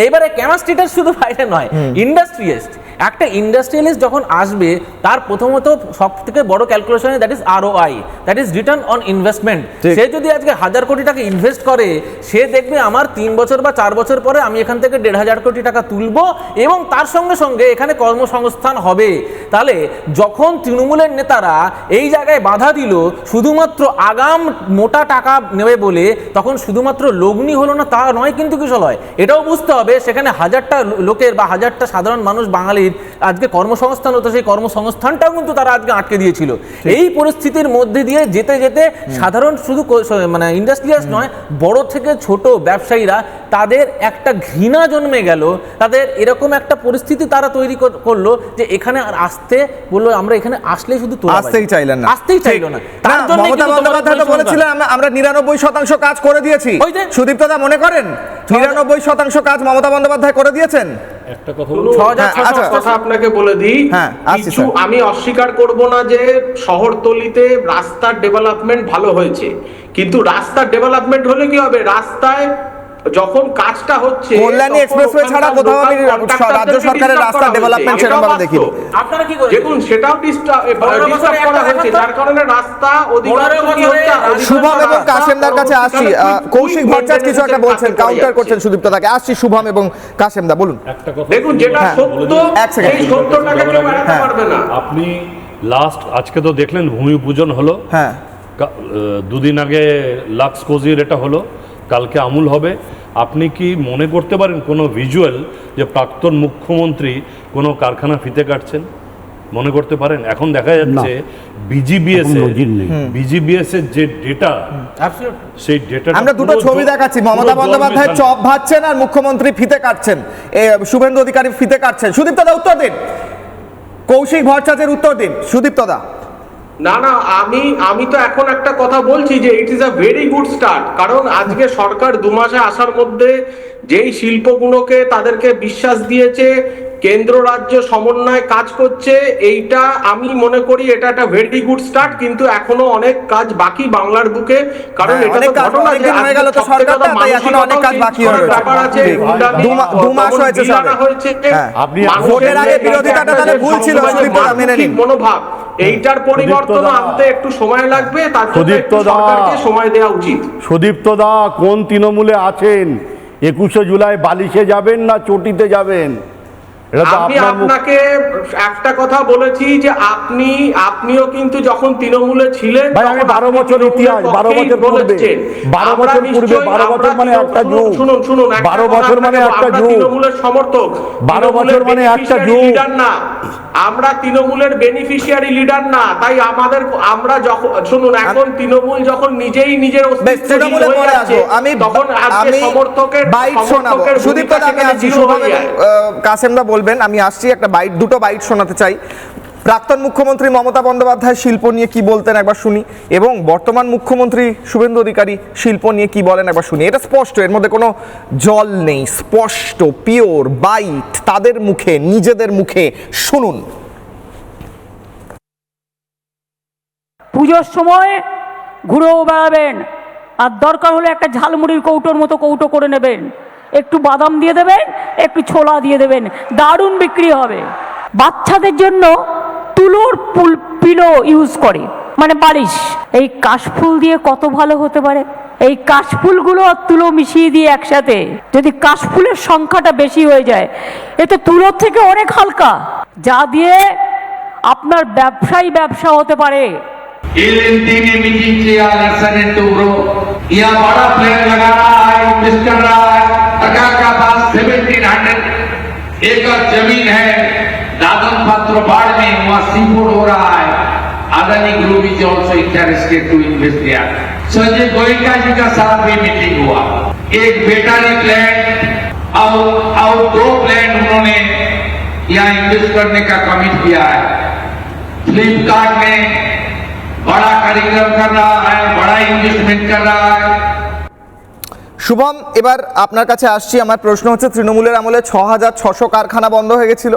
এইবারে ক্যামাস্ট্রিটার শুধু বাইরে নয়, ইন্ডাস্ট্রিয়ালিস্ট, একটা ইন্ডাস্ট্রিয়ালিস্ট যখন আসবে, তার প্রথমত সব থেকে বড় calculation, that is ROI, that is return on investment. সে যদি আজকে 1000 কোটি টাকা ইনভেস্ট করে, সে দেখবে আমার 3 বছর বা 4 বছর পরে আমি এখান থেকে 1500 কোটি টাকা তুলবো, এবং তার সঙ্গে সঙ্গে এখানে কর্মসংস্থান হবে। তাহলে যখন তৃণমূলের নেতারা এই জায়গায় বাধা দিল শুধুমাত্র আগাম মোটা টাকা নেবে বলে, তখন শুধুমাত্র লগ্নি হলো না তা নয় কিন্তু কিশলয়, এটাও বুঝতে হবে সেখানে 1000টা লোকের বা 1000টা সাধারণ মানুষ বাঙালির আজকে কর্মসংস্থান হতো, সেই কর্মসংস্থানটাও কিন্তু তারা আজকে আটকে দিয়েছিল। এই পরিস্থিতির মধ্যে দিয়ে যেতে যেতে সাধারণ শুধু মানে ইন্ডাস্ট্রিয়ালিস্ট নয়, বড় থেকে ছোট ব্যবসায়ীরা, তাদের একটা ঘৃণা জন্মে গেল, তাদের এরকম একটা পরিস্থিতি তারা তৈরি করলো যে এখানে আর আসতে বললো, আমরা এখানে আসলে শুধু আসতেই চাইলেন না, আসতেই চাইলো না। তার জন্য মমতা বন্দ্যোপাধ্যায় তো বলেছিলেন আমরা 99% কাজ করে দিয়েছি। সুদীপ্ত দা মনে করেন 99% কাজ মমতা বন্দ্যোপাধ্যায় করে দিয়েছেন? একটা কথা কথা আপনাকে বলে দিই, কিছু আমি অস্বীকার করব না যে শহরতলিতে রাস্তার ডেভেলপমেন্ট ভালো হয়েছে, কিন্তু রাস্তার ডেভেলপমেন্ট হলে কি হবে? রাস্তায় যখন কাজটা হচ্ছে, কল্যাণী এক্সপ্রেসওয়ে ছাড়া কোথাও আমি রাজ্য সরকারের রাস্তা ডেভেলপমেন্ট সেরকম ভাবে দেখিনি। আপনারা কি করেন দেখুন, সেটাও ডিস্টার্ব করা হয়েছে, যার কারণে রাস্তা শুভম এবং কাশেমদার কাছে আসছি। কৌশিক ভট্টাচার্য কিছু একটা বলছেন, কাউন্টার করছেন সুদীপ্ত দাকে। আসছি শুভম এবং কাশেমদা, বলুন। একটা কথা দেখুন, যেটা সত্য সেই সত্যটাকে কেউ এড়াতে পারবে না। আপনি লাস্ট আজকে তো দেখলেন ভূমি পূজন হলো, হ্যাঁ, 2 দিন আগে লাক্স কোজির এটা হলো, কালকে আমুল হবে। আপনি কি মনে করতে পারেন কোনো ভিজুয়াল যে প্রাক্তন মুখ্যমন্ত্রী কোনো কারখানা ফিতে কাটছেন? মনে করতে পারেন? এখন দেখা যাচ্ছে বিজিবিএস এর যে ডেটা, সেই ডেটা আমরা দুটো ছবি দেখাচ্ছি, মমতা বন্দ্যোপাধ্যায় চপ ভাজছেন আর মুখ্যমন্ত্রী ফিতে কাটছেন, শুভেন্দু অধিকারী ফিতে কাটছেন। সুদীপ্ত দা উত্তর দিন, কৌশিক ভট্টাচার্যের উত্তর দিন সুদীপ্ত দা। না না, আমি তো এখন একটা কথা বলছি যে it is a very good start, কারণ আজকে সরকার 2 মাসে আসার মধ্যে যেই শিল্পগুলোকে তাদেরকে বিশ্বাস দিয়েছে, কেন্দ্র রাজ্য সমন্বয়ে কাজ করছে, এইটা আমি মনে করি এটা একটা ভেরি গুড স্টার্ট। কিন্তু এখনো অনেক কাজ বাকি বাংলার বুকে, কারণ এটা তো ঘটনা যে হয়ে গেল তো সরকারটা, তাই এখনো অনেক কাজ বাকি ব্যাপার আছে। 2 মাস হয়েছে সবে, আপনি ভোটের আগে বিরোধিতাটা তাহলে ভুল ছিল, সুদীপ্ত দা মেনে নিন। মনোভাব এইটার পরিবর্তন আনতে একটু সময় লাগবে, তার জন্য একটু সরকারকে সময় দেওয়া উচিত। সুদীপ্ত দা কোন তৃণমূলে আছেন? 21শে জুলাই বালিশে যাবেন না চটিতে যাবেন? আমি আপনাকে একটা কথা বলেছি যে আপনিও কিন্তু যখন তৃণমূলে ছিলেন, আমি 12 বছর ইতিহাস, 12 বছর পূর্বে, 12 বছর পূর্বে, 12 বছর মানে একটা যুগ, শুনুন 12 বছর মানে একটা যুগ, তৃণমূলের সমর্থক, 12 বছর মানে একটা যুগ। লিডার না, আমরা তৃণমূলের বেনিফিশিয়ারি লিডার না, তাই আমরা যখন শুনুন, এখন তৃণমূল যখন নিজেই নিজের অস্তিত্ব আমি সমর্থকের বাইট শোনাবো। সুদীপ্ত দা আমি আসছি, শুভম কাশেমদা বলবেন, আমি আসছি, একটা দুটো বাইট শোনাতে চাই। প্রাক্তন মুখ্যমন্ত্রী মমতা বন্দ্যোপাধ্যায় শিল্প নিয়ে কি বলতেন একবার শুনি, এবং বর্তমান মুখ্যমন্ত্রী শুভেন্দু অধিকারী শিল্প নিয়ে কি বলেন একবার শুনি। এটা স্পষ্ট, এর মধ্যে কোনো জল নেই, স্পষ্ট, পিওর বাইট তাদের মুখে, নিজেদের মুখে, শুনুন। পুজোর সময় ঘুরেও বেড়াবেন, আর দরকার হলে একটা ঝালমুড়ির কৌটোর মতো কৌটো করে নেবেন, একটু বাদাম দিয়ে দেবেন, একটু ছোলা দিয়ে দেবেন, দারুণ বিক্রি হবে। বাচ্চাদের জন্য তুলোর পিলো ইউজ করে, মানে বালিশ। এই কাশফুল দিয়ে কত ভালো হতে পারে। এই কাশফুলগুলো আর তুলো মিশিয়ে দিয়ে একসাথে, যদি কাশফুলের সংখ্যাটা বেশি হয়ে যায়, এ তো তুলোর থেকে অনেক হালকা, যা দিয়ে আপনার ব্যবসা হতে পারে। एलएनटी ने मीटिंग किया लहसन एंड टुब्रो, यहाँ बड़ा प्लान लगा रहा है मिस्टर राय। सरकार का पास 1700 एकड़ जमीन है दादन पात्रोबाड़ में, वहाँ सीफूड हो रहा है। Adani group is also interested to invest there. Sanjay Goenka ji का साथ भी मीटिंग हुआ। एक बेटारी प्लांट और 2 प्लांट उन्होंने यहाँ इन्वेस्ट करने का कमिट किया है। फ्लिपकार्ट ने बड़ा कार्यक्रम कर रहा है, बड़ा इन्वेस्टमेंट कर रहा है। শুভম, এবার আপনার কাছে আসছি। আমার প্রশ্ন হচ্ছে, তৃণমূলের আমলে 6600 কারখানা বন্ধ হয়ে গেছিল,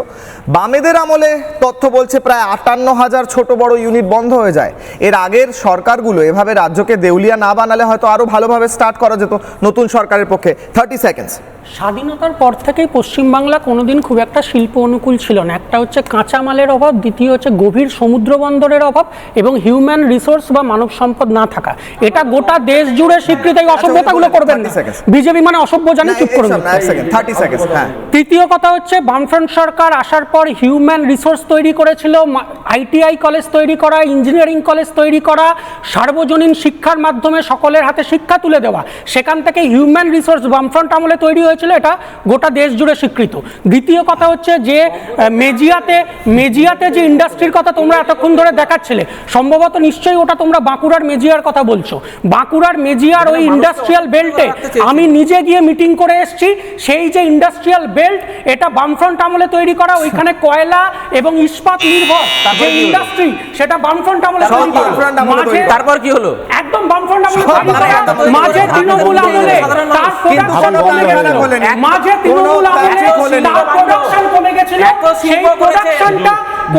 বামেদের আমলে তথ্য বলছে প্রায় 58,000 ছোট বড় ইউনিট বন্ধ হয়ে যায়। এর আগের সরকারগুলো এভাবে রাজ্যকে দেউলিয়া না বানালে হয়তো আরো ভালোভাবে স্টার্ট করা যেত নতুন সরকারের পক্ষে। 30 সেকেন্ডস। স্বাধীনতার পর থেকেই পশ্চিমবাংলা কোনোদিন খুব একটা শিল্প অনুকূল ছিল না। একটা হচ্ছে কাঁচামালের অভাব, দ্বিতীয় হচ্ছে গভীর সমুদ্র বন্দরের অভাব, এবং হিউম্যান রিসোর্স বা মানব সম্পদ না থাকা। এটা গোটা দেশ জুড়ে স্বীকৃত। এই অসভ্যতাগুলো করবেন না। বিজেপি মানে অসভ্য জানি, চুপ করে। 30 সেকেন্ডস। হ্যাঁ, তৃতীয় কথা হচ্ছে, বামফ্রন্ট সরকার আসার পর হিউম্যান রিসোর্স তৈরি করেছিল, আইটিআই কলেজ তৈরি করা, ইঞ্জিনিয়ারিং কলেজ তৈরি করা, সার্বজনীন শিক্ষার মাধ্যমে সকলের হাতে শিক্ষা তুলে দেওয়া। সেখান থেকে হিউম্যান রিসোর্স বামফ্রন্ট আমলে তৈরি হয়েছিল, এটা গোটা দেশ জুড়ে স্বীকৃত। দ্বিতীয় কথা হচ্ছে যে মেজিয়াতে যে ইন্ডাস্ট্রির কথা তোমরা এতক্ষণ ধরে দেখাচ্ছিলে, সম্ভবত নিশ্চয়ই ওটা তোমরা বাঁকুড়ার মেজিয়ার কথা বলছো। বাঁকুড়ার মেজিয়ার ওই ইন্ডাস্ট্রিয়াল বেল্টে আমি নিজে গিয়ে মিটিং করে এসেছি। সেই যে ইন্ডাস্ট্রিয়াল বেল্ট, এটা বামফ্রন্ট আমলে তৈরি করা। ওইখানে কয়লা এবং ইস্পাত নির্ভর যে ইন্ডাস্ট্রি, সেটা বামফ্রন্ট আমলে তৈরি করা। তারপর কি হলো? একদম বামফ্রন্ট আমলে তৈরি করা। মাঝে তৃণমূল আমলে তার প্রোডাকশন কমে গেল। মাঝে তৃণমূল আমলে তার প্রোডাকশন কমে গেছিল। সেই প্রোডাকশনটা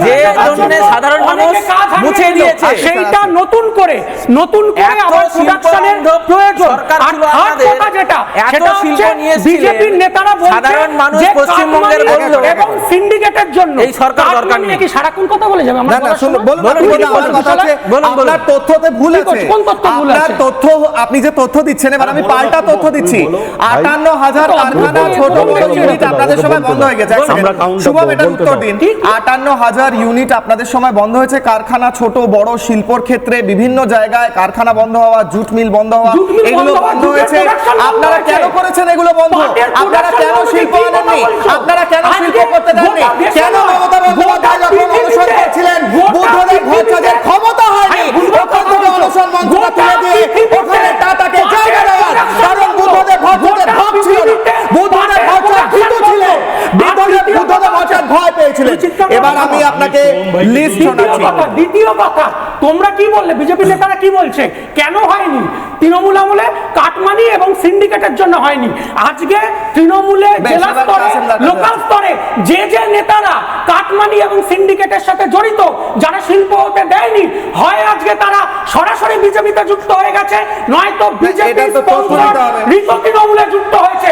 যে জন্য সাধারণ মানুষ মুছে দিয়েছে, সেইটা নতুন করে আবার প্রোডাকশনের প্রয়োজন। আর থার্ড কথা যেটা, সেটা হচ্ছে বিজেপির নেতারা বলছে সাধারণ মানুষ যে পশ্চিমবঙ্গের বলল এবং সিন্ডিকেটের জন্য এই সরকার দরকার নেই। কি সারাক্ষণ কথা বলে যাবে? না না, শুনুন, বলুন। আপনার তথ্যতে ভুল আছে। কোন তথ্য ভুল আছে? আপনার তথ্য, আপনি যে তথ্য দিচ্ছেন, এবার আমি পাল্টা তথ্য দিচ্ছি। 58,000 কারখানা ছোট বড় ইউনিট আপনাদের সময় বন্ধ হয়ে গেছে। শুভম, এটার উত্তর দিন। 58,000 ইউনিট আপনাদের সময় বন্ধ হয়েছে। কারখানা, ছোট বড় শিল্পর ক্ষেত্রে বিভিন্ন জায়গায় কারখানা বন্ধ হওয়া, জুট মিল বন্ধ হওয়া, এগুলো বন্ধ হয়েছে। আপনারা কেন করেছেন এগুলো বন্ধ? আপনারা কেন শিল্প আনেননি? আপনারা কেন শিল্প করতে দেননি? কেন মমতা বন্দ্যোপাধ্যায় যখন অনশন করছিলেন, বুদ্ধদেব ভট্টাচার্যের ক্ষমতা হয়নি ওখান থেকে অনশন মঞ্চটা তুলে দিয়ে ওখানে টাটাকে জায়গা দেওয়ার? কারণ বুদ্ধদেব ভট্টাচার্য ভাব ছিল না, বুদ্ধদেব ভট্টাচার্য ভীত ছিলেন, বুদ্ধদেব ভট্টাচার্য ভয় পেয়েছিলেন। এবার আমি আপনাকে লিস্ট শোনাচ্ছি। দ্বিতীয় কথা, তোমরা কি বললে? বিজেপি নেতারা কি বলছে কেন হয়নি? তৃণমূল আমলে কাটমানি এবং সিন্ডিকেটের জন্য হয়নি। আজকে তৃণমূলে জেলা স্তরে, লোকাল স্তরে যে নেতারা কাটমানি এবং সিন্ডিকেটের সাথে জড়িত, যারা শিল্প হতে দেয়নি, হয় আজকে তারা সরাসরি বিজেপিতে যুক্ত হয়ে গেছে, নয়তো বিজেপি তৃণমূলে যুক্ত হয়েছে।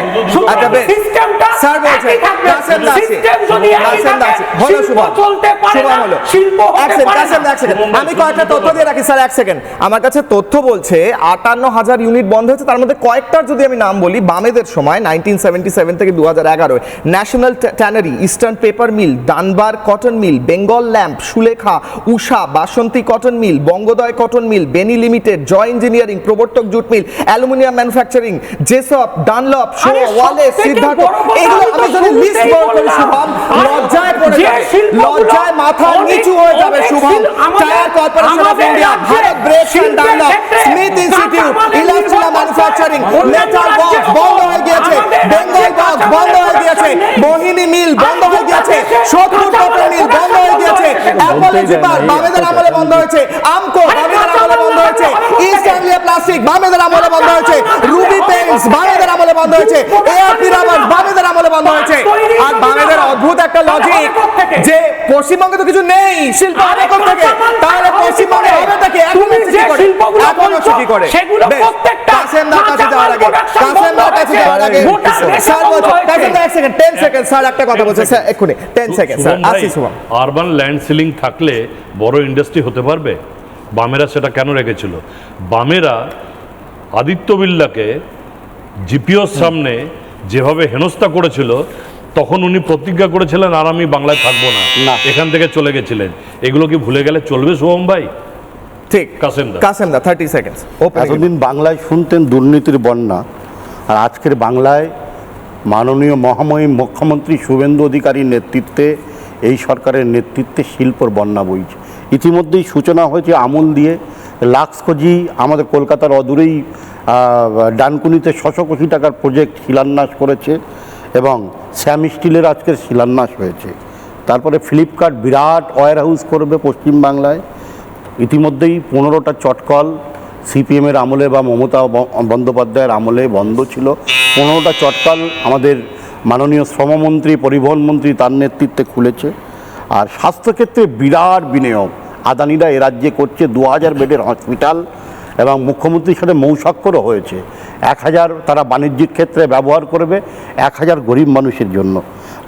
সিস্টেমটা একই থাকবে। সিস্টেম যদি একই থাকে, শিল্প চলতে পারে না, শিল্প হতে পারে না। আমি কয়েকটা তথ্য দিয়ে রাখি স্যার, 1 সেকেন্ড। আমার কাছে তথ্য বলছে 58,000 ইউনিট বন্ধ হয়েছে। তার মধ্যে কয়েকটার যদি আমি নাম বলি, বামেদের সময় 1977 থেকে 2011 National Tannery, Eastern Paper Mill, Dunbar Cotton Mill, Bengal Lamp, Sulekha, Usha, Basanti Cotton Mill, Bangodaya Cotton Mill, Beni Limited, Jay Engineering, Prabartak Jute Mill, Aluminium Manufacturing, Jessop, Dunlop, Shaw, Wallace, Siddhartha, এগুলো আমি যদি লিস্ট বল করি শুভম, লজ্জায় পড়ে যাবে, লজ্জায় মাথা নিচু হয়ে যাবে Shubham. Tyre Corporation of India, Bharat Brakes and Dunlop, Smith Institute, ইলাস্ট্রা ম্যানুফ্যাকচারিং, মেটাল বক্স বন্ধ হয়ে গিয়েছে, বেঙ্গল বক্স বন্ধ হয়ে গিয়েছে, মোহিনী মিল বন্ধ হয়ে গিয়েছে, সোদপুর কটন মিল বন্ধ হয়ে গিয়েছে, বলতেই দেয় না। বামেদের আমলে বন্ধ হয়েছে, আমকো বামেদের আমলে বন্ধ হয়েছে, ইস্ট অ্যাংলিয়া প্লাস্টিক বামেদের আমলে বন্ধ হয়েছে, রুবি পেইন্টস বামেদের আমলে বন্ধ হয়েছে, এআরপি রাবার বামেদের আমলে বন্ধ হয়েছে। আর বামেদের অদ্ভুত একটা লজিক যে পশ্চিমবঙ্গে তো কিছু নেই শিল্প হবে থেকে, তাহলে পশ্চিমবঙ্গে হবে নাকি? এখনো কি করে কাসেমদার কাছে যাওয়ার আগে স্যার বলছে, কাসেমদার 1 সেকেন্ড 10 সেকেন্ড স্যার একটা কথা বলছে স্যার এক্ষুনি 10 সেকেন্ড স্যার আসি শুভম। আরবান ল্যান্ড সিলিং থাকলে বড় ইন্ডাস্ট্রি হতে পারবে? বামেরা সেটা কেন রেখেছিল? বামেরা আদিত্য বিড়লাকে জিপিওর সামনে যেভাবে হেনস্থা করেছিল, তখন উনি প্রতিজ্ঞা করেছিলেন আর আমি বাংলায় থাকবো না, এখান থেকে চলে গেছিলেন। এগুলো কি ভুলে গেলে চলবে শুভম ভাই? ঠিক, কাসেমদা 30 সেকেন্ডস। এতদিন বাংলায় শুনতেন দুর্নীতির বন্যা, আর আজকের বাংলায় মাননীয় মহামহিম মুখ্যমন্ত্রী শুভেন্দু অধিকারীর নেতৃত্বে, এই সরকারের নেতৃত্বে শিল্পর বন্যা বইছে। ইতিমধ্যেই সূচনা হয়েছে আমুল দিয়ে, লাক্সকজি আমাদের কলকাতার অদূরেই ডানকুনিতে 600 কোটি টাকার প্রজেক্ট শিলান্যাস করেছে এবং শ্যাম স্টিলের আজকের শিলান্যাস হয়েছে। তারপরে ফ্লিপকার্ট বিরাট ওয়্যার হাউস করবে পশ্চিমবাংলায়। ইতিমধ্যেই 15টা চটকল সিপিএমের আমলে বা মমতা বন্দ্যোপাধ্যায়ের আমলে বন্ধ ছিল। 15টা চটকল আমাদের মাননীয় শ্রমমন্ত্রী, পরিবহন মন্ত্রী তার নেতৃত্বে খুলেছে। আর স্বাস্থ্যক্ষেত্রে বিরাট বিনিয়োগ আদানিরা এ রাজ্যে করছে, 2000 বেডের হসপিটাল, এবং মুখ্যমন্ত্রীর সাথে মৌসাক্ষরও হয়েছে। 1000 তারা বাণিজ্যিক ক্ষেত্রে ব্যবহার করবে, 1000 গরিব মানুষের জন্য।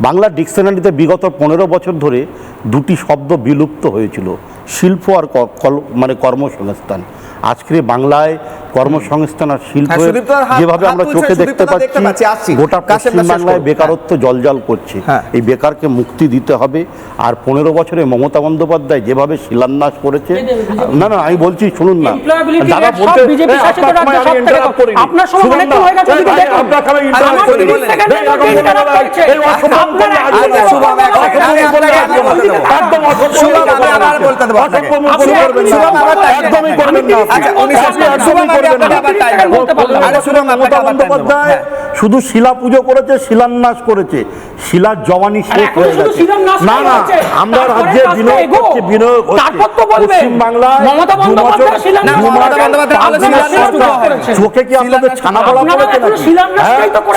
বাংলা ডিকশনারিতে বিগত 15 বছর ধরে দুটি শব্দ বিলুপ্ত হয়েছিল, শিল্প আর কর্মসংস্থান। আজকে বাংলায় কর্মসংস্থান আর শিল্প যেভাবে আমরা চোখে দেখতে পাচ্ছি, গোটা পশ্চিমবাংলায় বেকারত্ব জলজল করছে। এই বেকারকে মুক্তি দিতে হবে। আর 15 বছরে মমতা বন্দ্যোপাধ্যায় যেভাবে শিলান্যাস করেছে, না আমি বলছি শুনুন না, দাদা বলতে শুধু শিলা পুজো করেছে, শিলান্যাস করেছে, শিলার জবানি শেষ হয়ে গেছে। না আমরা রাজ্যে বিনিয়োগ করছি, বিনিয়োগ পশ্চিমবাংলায় চোখে কি আপনাদের ছানাবড়া পড়েছে নাকি?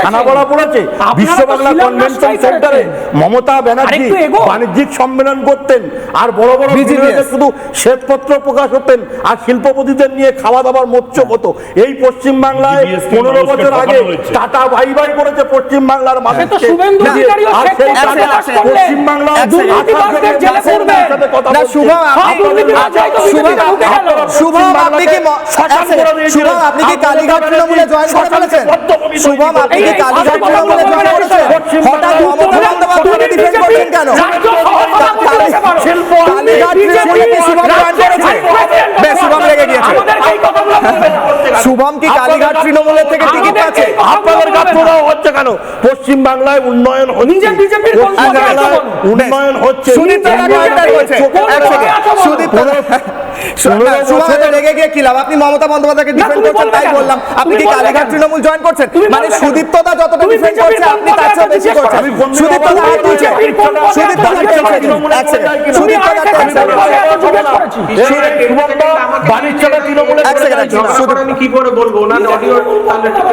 ছানাবড়া পড়েছে? বিশ্ব বাংলা কনভেনশন সেন্টারে মমতা ব্যানার্জি বাণিজ্যিক সম্মেলন করতেন, আর বড় বড় বিনিয়োগে শুধু শ্বেতপত্র প্রকাশ হতেন, আর শিল্পপতিদের নিয়ে খাওয়া দাওয়ার মোচ্চক হতো। এই পশ্চিমবাংলায় 15 বছর আগে টাটা ভাই ভাই করেছে পশ্চিমবাংলার মানুষকে। আপনি কি কালীঘাট তৃণমূলে জয়েন করে ফেলেছেন? শুভম, আপনি কি কালীঘাট তৃণমূলে জয়েন করেছেন? হঠাৎ মমতা বন্দ্যোপাধ্যায়কে ডিফেন্ড করছেন কেন? কালীঘাট তৃণমূলে কি শুভম জয়েন করেছে? বেশ, শুভম রেগে গিয়েছে। শুভম কি কালীঘাট তৃণমূলের থেকে টিকিট পাচ্ছে? আপনাদের গাত্রদাহ হচ্ছে কেন? পশ্চিমবাংলায় উন্নয়ন হচ্ছে, উন্নয়ন হচ্ছে। রেগে গিয়ে কি লাভ? আপনি মমতা বন্দ্যোপাধ্যায়কে ডিফেন্ড করছেন, তাই বললাম। আপনি কি কালীঘাট তৃণমূল জয়েন করছেন? মানে সুদীপ্তদা যতটা ডিফেন্ড করছে, আপনি তার চেয়ে বেশি করছেন। সুদীপ্তদা হাত তুলছে, সুদীপ্তদা আমি কি করে বলবো না?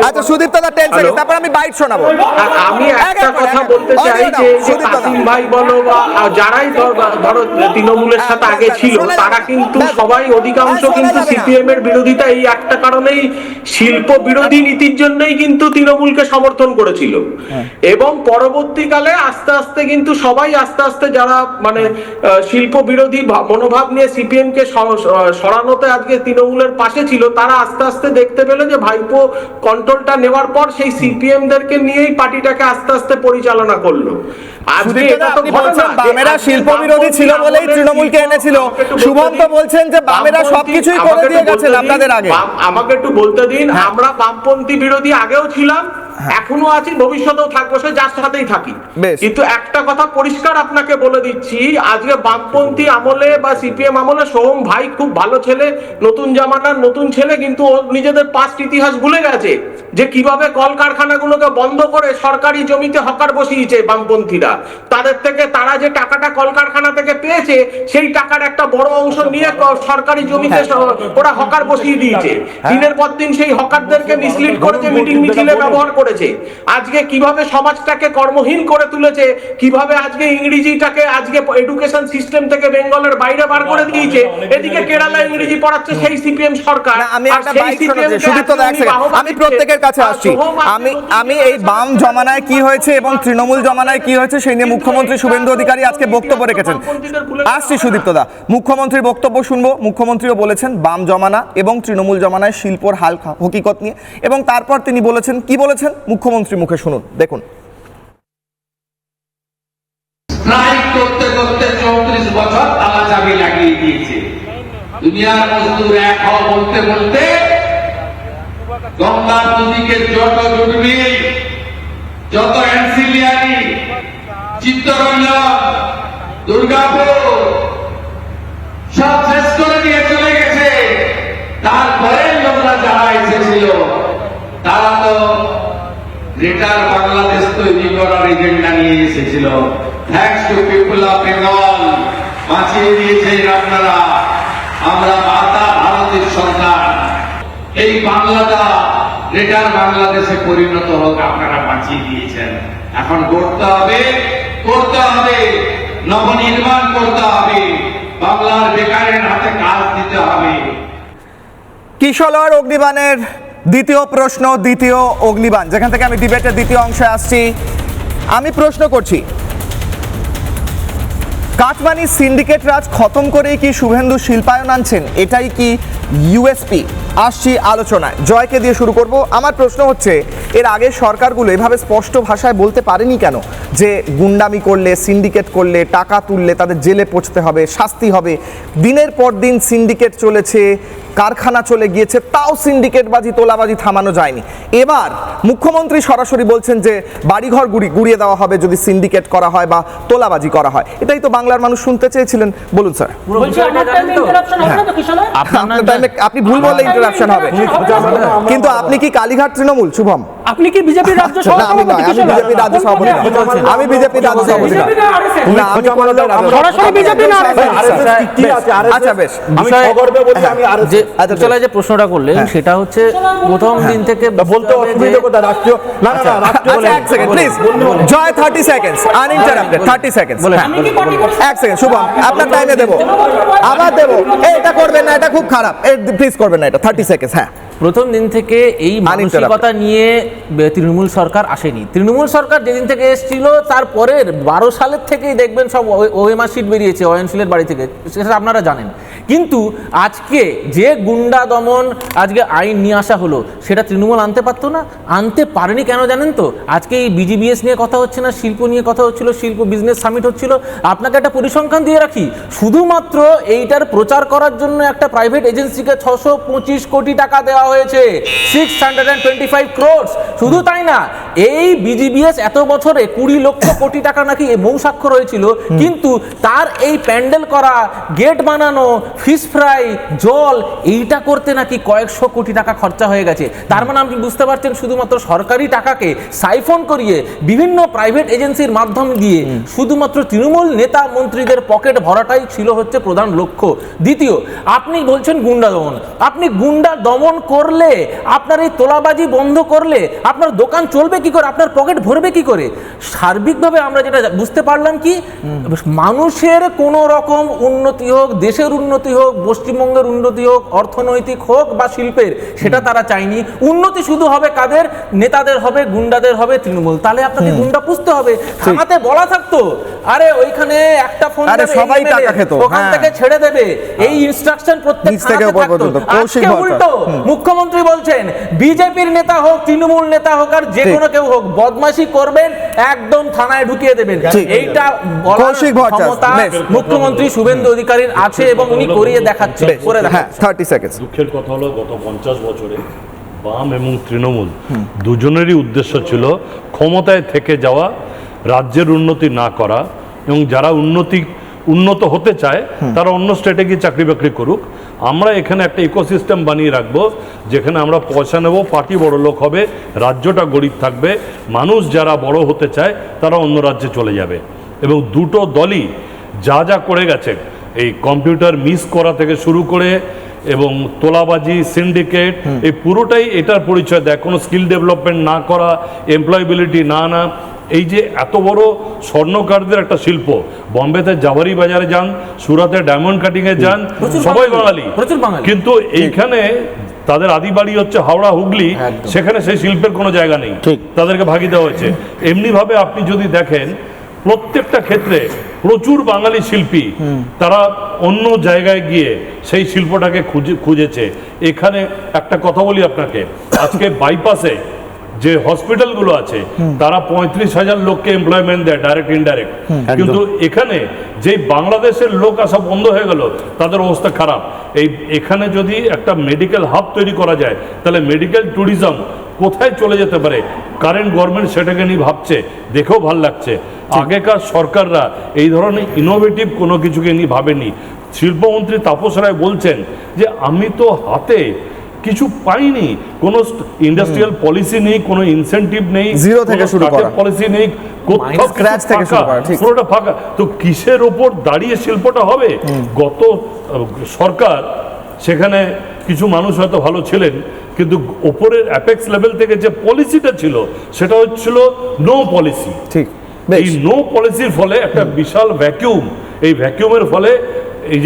আচ্ছা সুদীপ্তদা 10 সেকেন্ড, তারপর আমি বাইট শোনাবো। আমি একটা কথা বলতে চাই যে কাসিম ভাই বলো বা যারাই ধরো তৃণমূলের সাথে আগে ছিল, তারা কিন্তু সবাই অধিকাংশ কিন্তু সিপিএম এর বিরোধিতা এই একটা কারণেই, শিল্প বিরোধী নীতির জন্যই কিন্তু তৃণমূলকে সমর্থন করেছিল। এবং পরবর্তীকালে আস্তে আস্তে কিন্তু সবাই আস্তে আস্তে যারা মানে শিল্প বিরোধী মনোভাব নিয়ে সিপিএম কে সরানোতে আজকে তৃণমূলের পাশে ছিল, তারা আস্তে আস্তে দেখতে পেল যে ভাইপো কন্ট্রোলটা নেওয়ার পর সেই সিপিএম দেরকে নিয়েই পার্টিটাকে আস্তে আস্তে পরিচালনা করলো। আপনি বলছেন বামেরা শিল্প বিরোধী ছিল বলেই তৃণমূলকে এনেছিল, শুভম তো বলছেন যে বামেরা সবকিছুই করে দিয়ে গেছেন আপনাদের আগে। আমাকে একটু বলতে দিন, আমরা বামপন্থী বিরোধী আগেও ছিলাম, এখনো আছি, ভবিষ্যতেও থাকবো, সে যার সাথেই থাকি। বেশ। কিন্তু একটা কথা পরিষ্কার আপনাকে বলে দিচ্ছি, আজকে বামপন্থী আমলে বা সিপিএম আমলে সোহম ভাই খুব ভালো ছেলে, নতুন জামানার নতুন ছেলে, কিন্তু ও নিজেদের পাস্ট ইতিহাস ভুলে গেছে যে কিভাবে কলকারখানাগুলোকে বন্ধ করে সরকারি জমিতে হকার বসিয়েছে বামপন্থীরা। তাদের থেকে তারা যে টাকাটা কলকারখানা থেকে পেয়েছে, সেই টাকার একটা বড় অংশ নিয়ে সরকারি জমিতে ওরা হকার বসিয়ে দিয়েছে। দিনের পর দিন সেই হকারদেরকে মিসলিড করেছে, মিটিং মিছিলে ব্যবহার করেছে। আজকে কিভাবে সমাজটাকে কর্মহীন করে তুলেছে, কিভাবে আজকে ইংরেজিটাকে আজকে এডুকেশন সিস্টেম থেকে বেঙ্গলের বাইরে বার করে দিয়েছে। এদিকে কেরালা ইংরেজি পড়াচ্ছে সেই সিপিএম সরকার। আমি একটা বাইক শোনাচ্ছি, সুদীপ্ত দা, এক সেকেন্ড। আমি প্রত্যেকের কাছে আসছি। আমি এই বাম জমানায় কি হয়েছে এবং তৃণমূল জমানায় কি হয়েছে সেই নিয়ে মুখ্যমন্ত্রী শুভেন্দু অধিকারী আজকে বক্তব্য রেখেছেন। আসছি সুদীপ্ত দা, মুখ্যমন্ত্রীর বক্তব্য শুনবো। মুখ্যমন্ত্রীও বলেছেন বাম জমানা এবং তৃণমূল জমানায় শিল্পর হাল হকিকত নিয়ে, এবং তারপর তিনি বলেছেন, কি বলেছেন মুখ্যমন্ত্রী মুখে শুনুন, দেখুন। স্ট্রাইক করতে করতে 34 বছর তালা চাবি লাগিয়ে দিয়েছে। দুনিয়ার মজদুর এক হওয়া বলতে বলতে গঙ্গা নদীকে যত জুটবি, যত অ্যান্সিলিয়ারি, চিত্তরঞ্জন, দুর্গাপুর সব শেষ করে দিয়ে চলে গেছে। তারপরে লোকরা যারা এসেছিল তারা তো গ্রেটার বাংলাদেশ তৈরি করার এজেন্ডা নিয়ে এসেছিল। Thanks to people of Bengal, বাঁচিয়ে দিয়েছেন আপনারা। আমরা মাতা ভারতের সন্তান। এই বাংলাটা গ্রেটার বাংলাদেশে পরিণত হোক, আপনারা বাঁচিয়ে দিয়েছেন। এখন করতে হবে, নবনির্মাণ করতে হবে, বাংলার বেকারের হাতে কাজ দিতে হবে। কিশলয়ের অগ্নিবাণের দ্বিতীয় প্রশ্ন, দ্বিতীয় অগ্নিবাণ, যেখান থেকে আমি ডিবেটের দ্বিতীয় অংশে আসছি। আমি প্রশ্ন করছি, কাটমানি সিন্ডিকেট রাজ খতম করেই কি শুভেন্দু শিল্পায়ন আনছেন? এটাই কি ইউএসপি? আসছি আলোচনায়। জয়কে দিয়ে শুরু করব। আমার প্রশ্ন হচ্ছে, এর আগে সরকারগুলো এভাবে স্পষ্ট ভাষায় বলতে পারেনি কেন যে গুন্ডামি করলে, সিন্ডিকেট করলে, টাকা তুললে তাদের জেলে পৌঁছতে হবে, শাস্তি হবে? দিনের পর দিন সিন্ডিকেট চলেছে, কারখানা চলে গিয়েছে, তাও সিন্ডিকেটবাজি, তোলাবাজি থামানো যায়নি। এবার মুখ্যমন্ত্রী সরাসরি বলছেন যে বাড়িঘর গুড়িয়ে দেওয়া হবে যদি সিন্ডিকেট করা হয় বা তোলাবাজি করা হয়। এটাই তো বাংলার মানুষ শুনতে চেয়েছিলেন। বলুন স্যার। আপনার টাইমে আপনি ভুল বললে ইন্টারাপশন হবে, কিন্তু আপনি কি কালীঘাট তৃণমূল? শুভম, আপনি কি বিজেপির রাজ্য সভাপতি? আমি বিজেপির রাজ্য সভাপতি, আমি বিজেপির রাজ্য সভাপতি না, আমি সরাসরি বিজেপি না। আচ্ছা বেশ, আমি সগর্বে বলি আমি আর চলে যে প্রশ্নটা করলেন সেটা হচ্ছে প্রথম দিন থেকে বলতে অসুবিধা কোথায়? রাষ্ট্রীয় না না আচ্ছা এক second please, Joy 30 seconds uninterrupted, 30 seconds. এক সেকেন্ড শুভম, আপনার টাইমে দেবো, আবার দেবো। এটা করবেন না, এটা খুব খারাপ, প্লিজ করবেন না এটা। 30 সেকেন্ডস। হ্যাঁ, প্রথম দিন থেকে এই মানসিকতা নিয়ে তৃণমূল সরকার আসেনি। তৃণমূল সরকার যেদিন থেকে এসেছিল তারপরের 12 সালের থেকেই দেখবেন সব ওএমআর শিট বেরিয়েছে অয়নশীলের বাড়ি থেকে, সেটা আপনারা জানেন। কিন্তু আজকে যে গুন্ডা দমন আজকে আইন নিয়ে আসা হলো, সেটা তৃণমূল আনতে পারতো না? আনতে পারেনি কেন জানেন তো? আজকে এই বিজিবিএস নিয়ে কথা হচ্ছে না, শিল্প নিয়ে কথা হচ্ছিল, শিল্প বিজনেস সামিট হচ্ছিল। আপনাকে একটা পরিসংখ্যান দিয়ে রাখি, শুধুমাত্র এইটার প্রচার করার জন্য একটা প্রাইভেট এজেন্সিকে 625 কোটি টাকা দেওয়া হয়েছে, 625 crores। শুধু তাই না, এই বিজিবিএস এত বছরে 20 লক্ষ কোটি টাকা নাকি মৌ স্বাক্ষর হয়েছিল, কিন্তু তার এই প্যান্ডেল করা, গেট বানানো, ফিশ ফ্রাই, জল, এইটা করতে নাকি কয়েকশো কোটি টাকা খরচা হয়ে গেছে। তার মানে আপনি বুঝতে পারছেন, শুধুমাত্র সরকারি টাকাকে সাইফন করিয়ে বিভিন্ন প্রাইভেট এজেন্সির মাধ্যম দিয়ে শুধুমাত্র তৃণমূল নেতা মন্ত্রীদের পকেট ভরাটাই ছিল হচ্ছে প্রধান লক্ষ্য। দ্বিতীয়, আপনি বলছেন গুন্ডা দমন। আপনি গুন্ডা দমন করলে, আপনার এই তোলাবাজি বন্ধ করলে আপনার দোকান চলবে কি করে, আপনার পকেট ভরবে কি করে? সার্বিকভাবে আমরা যেটা বুঝতে পারলাম কি, মানুষের কোনো রকম উন্নতি হোক, দেশের উন্নতি হোক, পশ্চিমবঙ্গের উন্নতি হোক, অর্থনৈতিক হোক বা শিল্পের, সেটা তারা চায়নি। উন্নতি শুধু হবে কাদের? নেতাদের হবে, গুন্ডাদের হবে, তৃণমূল। তাহলে আপনাকে গুন্ডা পুষতে হবে। থামাতে বলা থাকতো, আরে ওইখানে একটা ফোন সবাই টাকা খেত, ওখান থেকে ছেড়ে দেবে, এই ইনস্ট্রাকশন প্রত্যেক আজকে উল্টো মুখ্যমন্ত্রী বলছেন বিজেপির নেতা হোক, তৃণমূল নেতা হোক, আর যে কোনো কেউ হোক, বদমাশি করবেন একদম থানায় ঢুকিয়ে দেবেন। এইটা বলার ক্ষমতা মুখ্যমন্ত্রী শুভেন্দু অধিকারীর আছে এবং উনি করিয়ে দেখাচ্ছেন। 30 সেকেন্ড। দুঃখের কথা হলো গত 50 বছরে বাম এবং তৃণমূল দুজনেরই উদ্দেশ্য ছিল ক্ষমতায় থেকে যাওয়া, রাজ্যের উন্নতি না করা, এবং যারা উন্নত হতে চায় তারা অন্য স্টেটে গিয়ে চাকরি বাকরি করুক। আমরা এখানে একটা ইকোসিস্টেম বানিয়ে রাখবো যেখানে আমরা পয়সা নেব, পার্টি বড় লোক হবে, রাজ্যটা গরিব থাকবে, মানুষ যারা বড় হতে চায় তারা অন্য রাজ্যে চলে যাবে। এবং দুটো দলই যা যা করে গেছে, এই কম্পিউটার মিস করা থেকে শুরু করে এবং তোলাবাজি, সিন্ডিকেট, এই পুরোটাই এটার পরিচয় দেয়। কোনো স্কিল ডেভেলপমেন্ট না করা, এমপ্লয়েবিলিটি না, এই যে এত বড় স্বর্ণকারদের একটা শিল্প, বম্বেতে জাভারি বাজারে যান, সুরাতে ডায়মন্ড কাটিংয়ে যান, সবাই বাঙালি, কিন্তু এইখানে তাদের আদি বাড়ি হচ্ছে হাওড়া, হুগলি, সেখানে সেই শিল্পের কোনো জায়গা নেই, তাদেরকে ভাগিয়ে দেওয়া হয়েছে। এমনিভাবে আপনি যদি দেখেন প্রত্যেকটা ক্ষেত্রে প্রচুর বাঙালি শিল্পী তারা অন্য জায়গায় গিয়ে সেই শিল্পটাকে খুঁজেছে। এখানে একটা কথা বলি আপনাকে, আজকে বাইপাসে যে হসপিটালগুলো আছে তারা 35,000 লোককে এমপ্লয়মেন্ট দেয়, ডাইরেক্ট ইনডাইরেক্ট, কিন্তু এখানে যে বাংলাদেশের লোক আসা বন্ধ হয়ে গেল তাদের অবস্থা খারাপ। এখানে যদি একটা মেডিকেল হাব তৈরি করা যায় তাহলে মেডিকেল ট্যুরিজম কোথায় চলে যেতে পারে, কারেন্ট গভর্নমেন্ট সেটাকে নিয়ে ভাবছে, দেখেও ভাল লাগছে। আগেকার সরকাররা এই ধরনের ইনোভেটিভ কোনো কিছুকে নিয়ে ভাবেনি। শিল্পমন্ত্রী তাপস রায় বলছেন যে আমি তো হাতে কিছু পাইনি, কোনো ইন্ডাস্ট্রিয়াল পলিসি নেই, কোনো ইনসেনটিভ নেই, জিরো থেকে শুরু করা পলিসি নেই, স্ক্র্যাচ থেকে শুরু করা, ঠিক পুরোটা ফাঁকা। তো কিসের ওপর দাঁড়িয়ে শিল্পটা হবে? গত সরকার, সেখানে কিছু মানুষ হয়তো ভালো ছিলেন, কিন্তু ওপরের অ্যাপেক্স লেভেল থেকে যে পলিসিটা ছিল সেটা হচ্ছিল নো পলিসি। ঠিক, এই নো পলিসির ফলে একটা বিশাল ভ্যাকিউম, এই ভ্যাকিউমের ফলে এই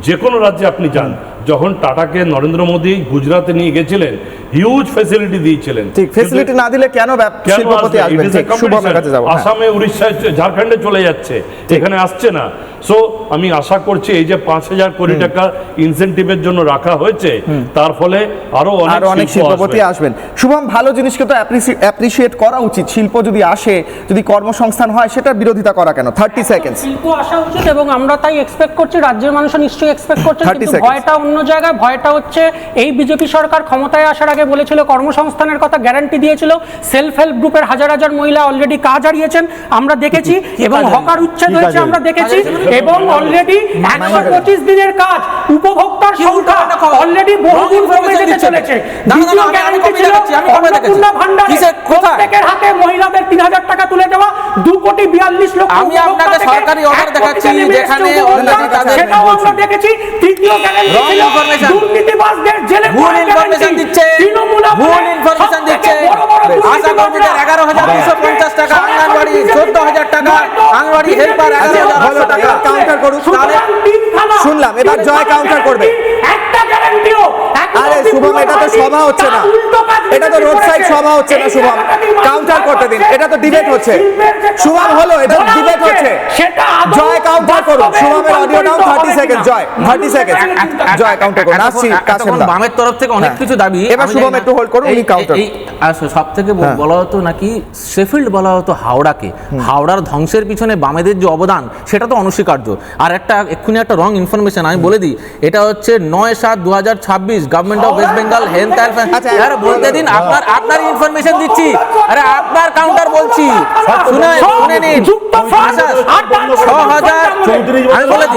যে কোনো রাজ্যে আপনি যান, যখন টাটাকে নরেন্দ্র মোদী গুজরাটে নিয়ে গেছিলেন হিউজ ফ্যাসিলিটি দিয়েছিলেন, ঠিক ফ্যাসিলিটি না দিলে কেন শিল্পপতি আসবে? ঠিক, শুভমের কাছে যাব। আসামে, উড়িষ্যায়, ঝাড়খণ্ডে চলে যাচ্ছে, এখানে আসছে না। সো আমি আশা করছি এই যে 5,000 কোটি টাকা ইনসেনটিভের জন্য রাখা হয়েছে তার ফলে আরো অনেক শিল্পপতি আসবেন। শুভম, ভালো জিনিসকে তো অ্যাপ্রিশিয়েট করা উচিত। শিল্প যদি আসে, যদি কর্মসংস্থান হয়, সেটার বিরোধিতা করা কেন? 30 সেকেন্ড। শিল্প আসা উচিত এবং আমরা তাই এক্সপেক্ট করছি, রাজ্যের মানুষও নিশ্চয়ই এক্সপেক্ট করছে, কিন্তু ভয়টা অন্য জায়গায়। ভয়টা হচ্ছে এই বিজেপি সরকার ক্ষমতায় আসার আগে বলেছিল কর্মসংস্থানের কথা, গ্যারান্টি দিয়েছিল, সেলফ হেল্প গ্রুপের হাজার হাজার মহিলা অলরেডি কাজ হারিয়েছেন আমরা দেখেছি, এবং হকার উচ্ছেদ হয়েছে আমরা দেখেছি, এবং অলরেডি 125 দিনের কাজ, উপভোক্তার সংখ্যা অলরেডি বহুদিন কমে যেতে চলেছে। দ্বিতীয় গ্যারান্টি ছিল অন্নপূর্ণা ভান্ডারে প্রত্যেকের হাতে মহিলাদের 3,000 টাকা তুলে দেওয়া, 2,42 লক্ষ। আমি আপনাকে সরকারি অর্ডার দেখাচ্ছি যেখানে অলরেডি তাদের, সেটাও আমরা দেখেছি। তৃতীয় গ্যারান্টি ছিল দুর্নীতিবাজদের জেলে ভুল ইনফরমেশন দিচ্ছে, আশা কর্মীদের 11,250 টাকা, অঙ্গনওয়াড়ি 14,000 টাকা, অঙ্গনওয়াড়ি হেল্পার 11,500 টাকা। কাউন্টার করুন, শুনলাম, এবার জয় কাউন্টার করবে। আরে শুভম, এটা তো সভা হচ্ছে না, এটা তো রোড সাইড সভা হচ্ছে না। শুভম, কাউন্টার করতে দিন, এটা তো ডিবেট হচ্ছে। শুভম, হলো, এটা ডিবেট হচ্ছে। জয় কাউন্টার করুন, শুভমের অডিও ডাউন। 30 সেকেন্ড, জয় 30 সেকেন্ড, জয় কাউন্টার করুন। আসছি কাশেম দা, বামের তরফ থেকে অনেক কিছু দাবি। এবার শুভম একটু হোল্ড করুন, উনি কাউন্টার। সব থেকে বলা হতো নাকি শেফিল্ড বলা হতো হাওড়াকে, হাওড়ার ধ্বংসের পিছনে বামেদের যে অবদান সেটা তো অনস্বীকার্য। আর এক্ষুনি একটা রং ইনফরমেশন আমি বলে দিই, এটা হচ্ছে 9/7/2026 government of West Bengal health and বলতে দিন, আপনার ইনফরমেশন দিচ্ছি, আরে আপনার কাউন্টার বলছি, শুনে নিন। 6,000 আমি বলে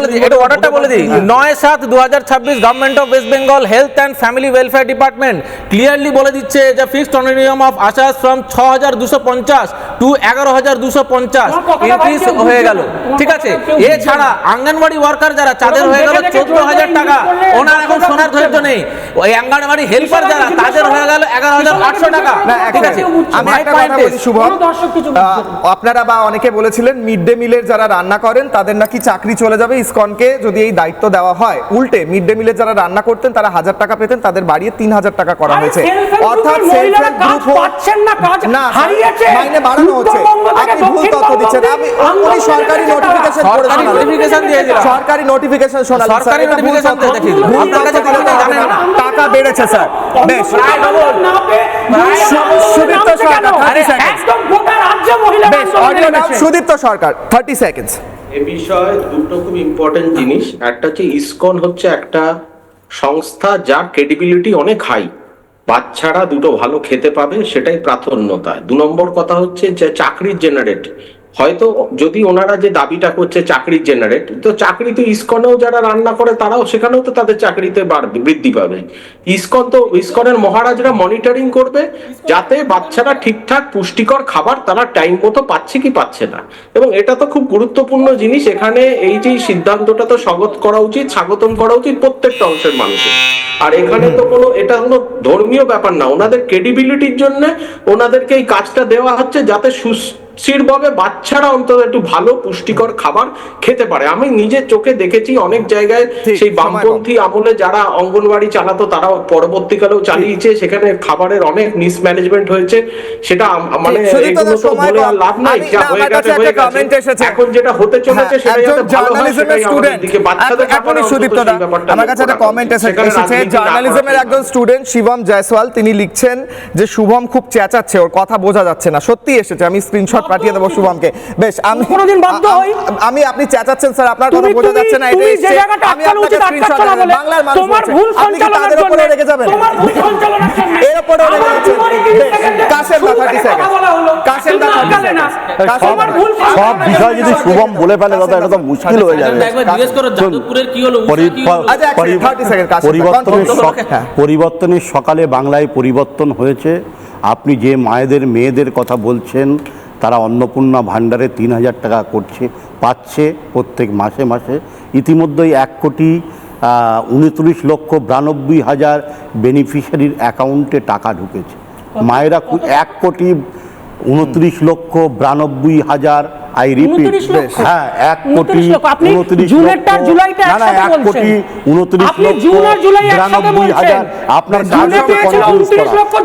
দিই, এটা অর্ডারটা বলে দিই। 9/7/2026 government of West Bengal health and family welfare department clearly বলে দিচ্ছে যে fixed honorarium of ASHAs from 6,250 to 11,250 increase হয়ে গেল। ঠিক আছে, এছাড়া অঙ্গনওয়াড়ি ওয়ার্কার যারা তাদের হয়ে গেল 14,000 টাকা, ওনার এখন সোনার ধৈর্য নেই। ওই অঙ্গনওয়াড়ি হেল্পার যারা তাদের হয়ে গেল 11,800 টাকা। ঠিক আছে, আমি একটা কথা বলি শুভম, আপনারা বা অনেকে বলেছিলেন মিড ডে মিলের যারা রান্না করেন তাদের নাকি চাকরি চলে যাবে ইসকনকে যদি এই দায়িত্ব দেওয়া হয়। উল্টে মিড ডে মিলে যারা রান্না করতেন তারা 1,000 টাকা পেতেন, তাদের বাড়িয়ে 3,000 টাকা করা হয়েছে। অর্থাৎ সেলফ হেল্প গ্রুপ না, মাইনে বাড়ানো হচ্ছে। আপনি ভুল তথ্য দিচ্ছেন। উনি সরকারি নোটিফিকেশন দিয়েছিলেন, সরকারি নোটিফিকেশন শোনালেন, সরকারি নোটিফিকেশন দেখি টাকা বেড়েছে স্যার। বেশ, সুদীপ্ত সরকার 30 সেকেন্ড, বেশ অডিও নাও, সুদীপ্ত সরকার 30 সেকেন্ড। এ বিষয়ে দুটো খুব ইম্পর্টেন্ট জিনিস। একটা হচ্ছে ইসকন হচ্ছে একটা সংস্থা যার ক্রেডিবিলিটি অনেক হাই, বাচ্চারা দুটো ভালো খেতে পাবে সেটাই প্রাধান্যতা। 2 নম্বর কথা হচ্ছে যে চাকরির জেনারেট, হয়তো যদি ওনারা যে দাবিটা করছে চাকরির জেনারেট, তো চাকরি তো ইসকনেও যারা রান্না করে তারাও সেখানেও তো তাদের চাকরিতে বৃদ্ধি পাবে। ইসকনের মহারাজরা মনিটরিং করবে যাতে বাচ্চারা ঠিকঠাক পুষ্টিকর খাবার তারা টাইম মতো পাচ্ছে কি পাচ্ছে না, এবং এটা তো খুব গুরুত্বপূর্ণ জিনিস। এখানে এই যে সিদ্ধান্তটা তো স্বাগত করা উচিত, স্বাগতম করা উচিত প্রত্যেকটা অংশের মানুষের। আর এখানে তো কোনো এটা কোনো ধর্মীয় ব্যাপার না, ওনাদের ক্রেডিবিলিটির জন্য ওনাদেরকে এই কাজটা দেওয়া হচ্ছে যাতে সুস্থিরভাবে বাচ্চারা অন্তত একটু ভালো পুষ্টিকর খাবার খেতে পারে। আমি নিজের চোখে দেখেছি অনেক জায়গায় সেই বামপন্থী আমলে যারা অঙ্গনবাড়ি চালাতো তারা পরবর্তীকালেও চালিয়েছে, সেখানে খাবারের অনেক মিসম্যানেজমেন্ট হয়েছে। সেটা মানে এগুলো তো বলে আর লাভ নাই, যা হয়ে গেছে হয়ে গেছে। এখন যেটা হতে চলেছে সেটা যাতে ভালো হয় সেটাই আমাদের দিকে বাচ্চাদের ব্যাপারে সুদীপ্তদা আমার কাছে একটা কমেন্ট এসেছে জার্নালিজমের একজন স্টুডেন্ট শিবম জয়সওয়াল, তিনি লিখছেন যে শুভম খুব চেঁচাচ্ছে, ওর কথা বোঝা যাচ্ছে না। সত্যি এসেছে, আমি স্ক্রিনশট পাঠিয়ে দেবো শুভমকে। বেশ, আমি কোনোদিন বাধ্য হই আমি আপনি চেঁচাচ্ছেন স্যার, আপনার কথা বোঝা যাচ্ছে না, এটা এসেছে, আমি আপনাকে স্ক্রিনশট দেব। বাংলার মানুষ তোমার ভুল সঞ্চালনের জন্য রেখে যাবেন, তোমার ভুল সঞ্চালনের জন্য এর উপরে রেখে যাচ্ছেন। কাশেম দা 30 সেকেন্ড, কাশেম দা 30 সেকেন্ড। তোমার ভুল সব বিষয় যদি শুভম বলে ফেলে দাদা এটা তো মুশকিল হয়ে যাবে। একবার জিজ্ঞেস করো যাদবপুরের কি হলো, আচ্ছা 30 সেকেন্ড কাশেম পরিবর্তনের সকালে বাংলায় পরিবর্তন হয়েছে। আপনি যে মায়েদের মেয়েদের কথা বলছেন তারা অন্নপূর্ণা ভাণ্ডারে 3000 টাকা পাচ্ছে প্রত্যেক মাসে মাসে। ইতিমধ্যেই 1,29,92,000 বেনিফিশিয়ারির অ্যাকাউন্টে টাকা ঢুকেছে। মায়েরা 1,29,92,000 আই রিপিট, হ্যাঁ 1,29,92,000 আপনার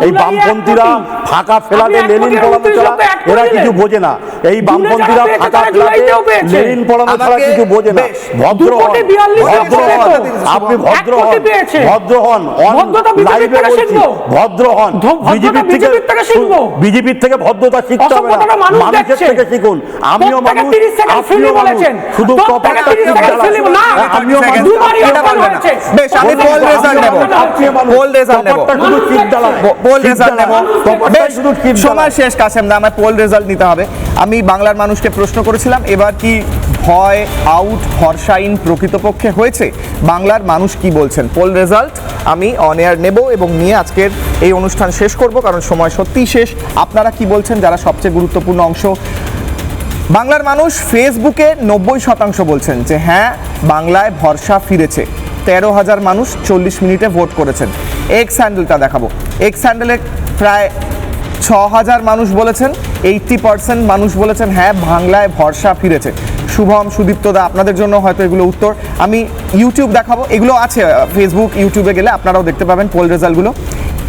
এই বামপন্থীরা ফাঁকা ফেলাতে লেনিন পড়ানো ছাড়া এরা কিছু বোঝে না। এই বামপন্থীরা ফাঁকা ফেলাতে লেনিন পড়ানো ছাড়া কিছু বোঝে না। ভদ্র হন, আপনি ভদ্র হন, লাইভে বলছি ভদ্র হন। বিজেপির থেকে ভদ্রতা শিখতে হবে না, মানুষের থেকে শিখুন। আমিও মানুষ, আপনিও মানুষ, শুধু কপালটা ঠিক জ্বালান। আমিও মানুষ, বেশ, আমি পোল রেজাল্ট নেব, পোল রেজাল্ট নেব, পোল রেজাল্ট নেব। বেশ, সময় শেষ কাশেম দা, আমার পোল রেজাল্ট নিতে হবে। আমি বাংলার মানুষকে প্রশ্ন করেছিলাম এবার কি ভয় আউট, ভরসা ইন প্রকৃতপক্ষে হয়েছে? বাংলার মানুষ কি বলছেন? পোল রেজাল্ট আমি অন এয়ার নেব এবং নিয়ে আজকের এই অনুষ্ঠান শেষ করব, কারণ সময় সত্যিই শেষ। আপনারা কি বলছেন যারা সবচেয়ে গুরুত্বপূর্ণ অংশ? বাংলার মানুষ ফেসবুকে 90% বলছেন যে হ্যাঁ বাংলায় ভরসা ফিরেছে। 13,000 মানুষ 40 মিনিটে ভোট করেছেন। এক্স হ্যান্ডেলটা দেখাবো, এক্স হ্যান্ডেলে প্রায় 6,000 মানুষ বলেছেন, 80% মানুষ বলেছেন হ্যাঁ বাংলায় ভরসা ফিরেছে। শুভম, সুদীপ্তদা, আপনাদের জন্য হয়তো এগুলো উত্তর। আমি ইউটিউব দেখাবো, এগুলো আছে ফেসবুক ইউটিউবে গেলে আপনারাও দেখতে পাবেন পোল রেজাল্টগুলো।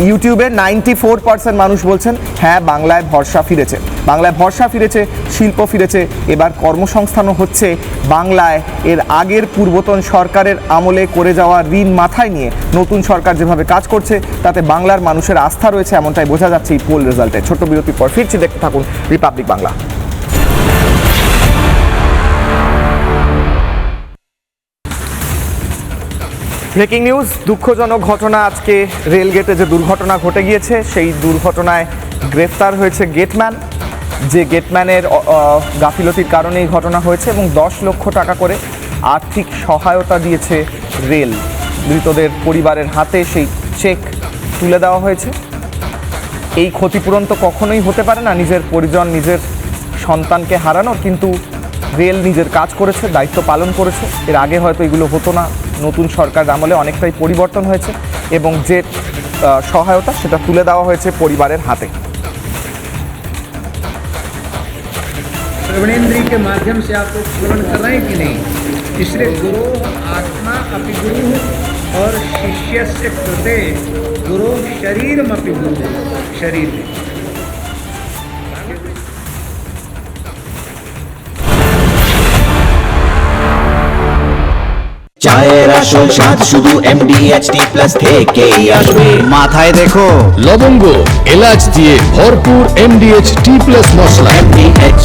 ইউটিউবে 94% মানুষ বলছেন হ্যাঁ বাংলায় ভরসা ফিরেছে, বাংলায় ভরসা ফিরেছে, শিল্প ফিরেছে, এবার কর্মসংস্থানও হচ্ছে বাংলায়। এর আগের পূর্বতন সরকারের আমলে করে যাওয়া ঋণ মাথায় নিয়ে নতুন সরকার যেভাবে কাজ করছে তাতে বাংলার মানুষের আস্থা রয়েছে, এমনটাই বোঝা যাচ্ছে এই পোল রেজাল্টে। ছোট্ট বিরতির পর ফিরছি, দেখতে থাকুন রিপাবলিক বাংলা। ব্রেকিং নিউজ, দুঃখজনক ঘটনা। আজকে রেলগেটে যে দুর্ঘটনা ঘটে গিয়েছে সেই দুর্ঘটনায় গ্রেফতার হয়েছে গেটম্যান। যে গেটম্যানের গাফিলতির কারণে এই ঘটনা হয়েছে এবং 10 লক্ষ টাকা করে আর্থিক সহায়তা দিয়েছে রেল। মৃতদের পরিবারের হাতে সেই চেক তুলে দেওয়া হয়েছে। এই ক্ষতিপূরণ তো কখনোই হতে পারে না নিজের পরিজন, নিজের সন্তানকে হারানোর, কিন্তু রেল নিজের কাজ করেছে, দায়িত্ব পালন করেছে। এর আগে হয়তো এগুলো হতো না, নতুন সরকার আমলে অনেকটাই পরিবর্তন হয়েছে এবং যে সহায়তা সেটা তুলে দেওয়া হয়েছে পরিবারের হাতে। श्रवणेन्द्रिय के माध्यम से आपको श्रवण कर रहे हैं कि नहीं? इसलिए गुरु आत्मा अपि गुरु और शिष्य से कृते गुरु शरीर अपि गुरु, शरीर में চায়ের আসল স্বাদ শুধু MDHT+ থেকেই আসবে। মাথায় দেখো লবঙ্গ এলাচ দিয়ে ভরপুর MDHT+ মশলা। MDH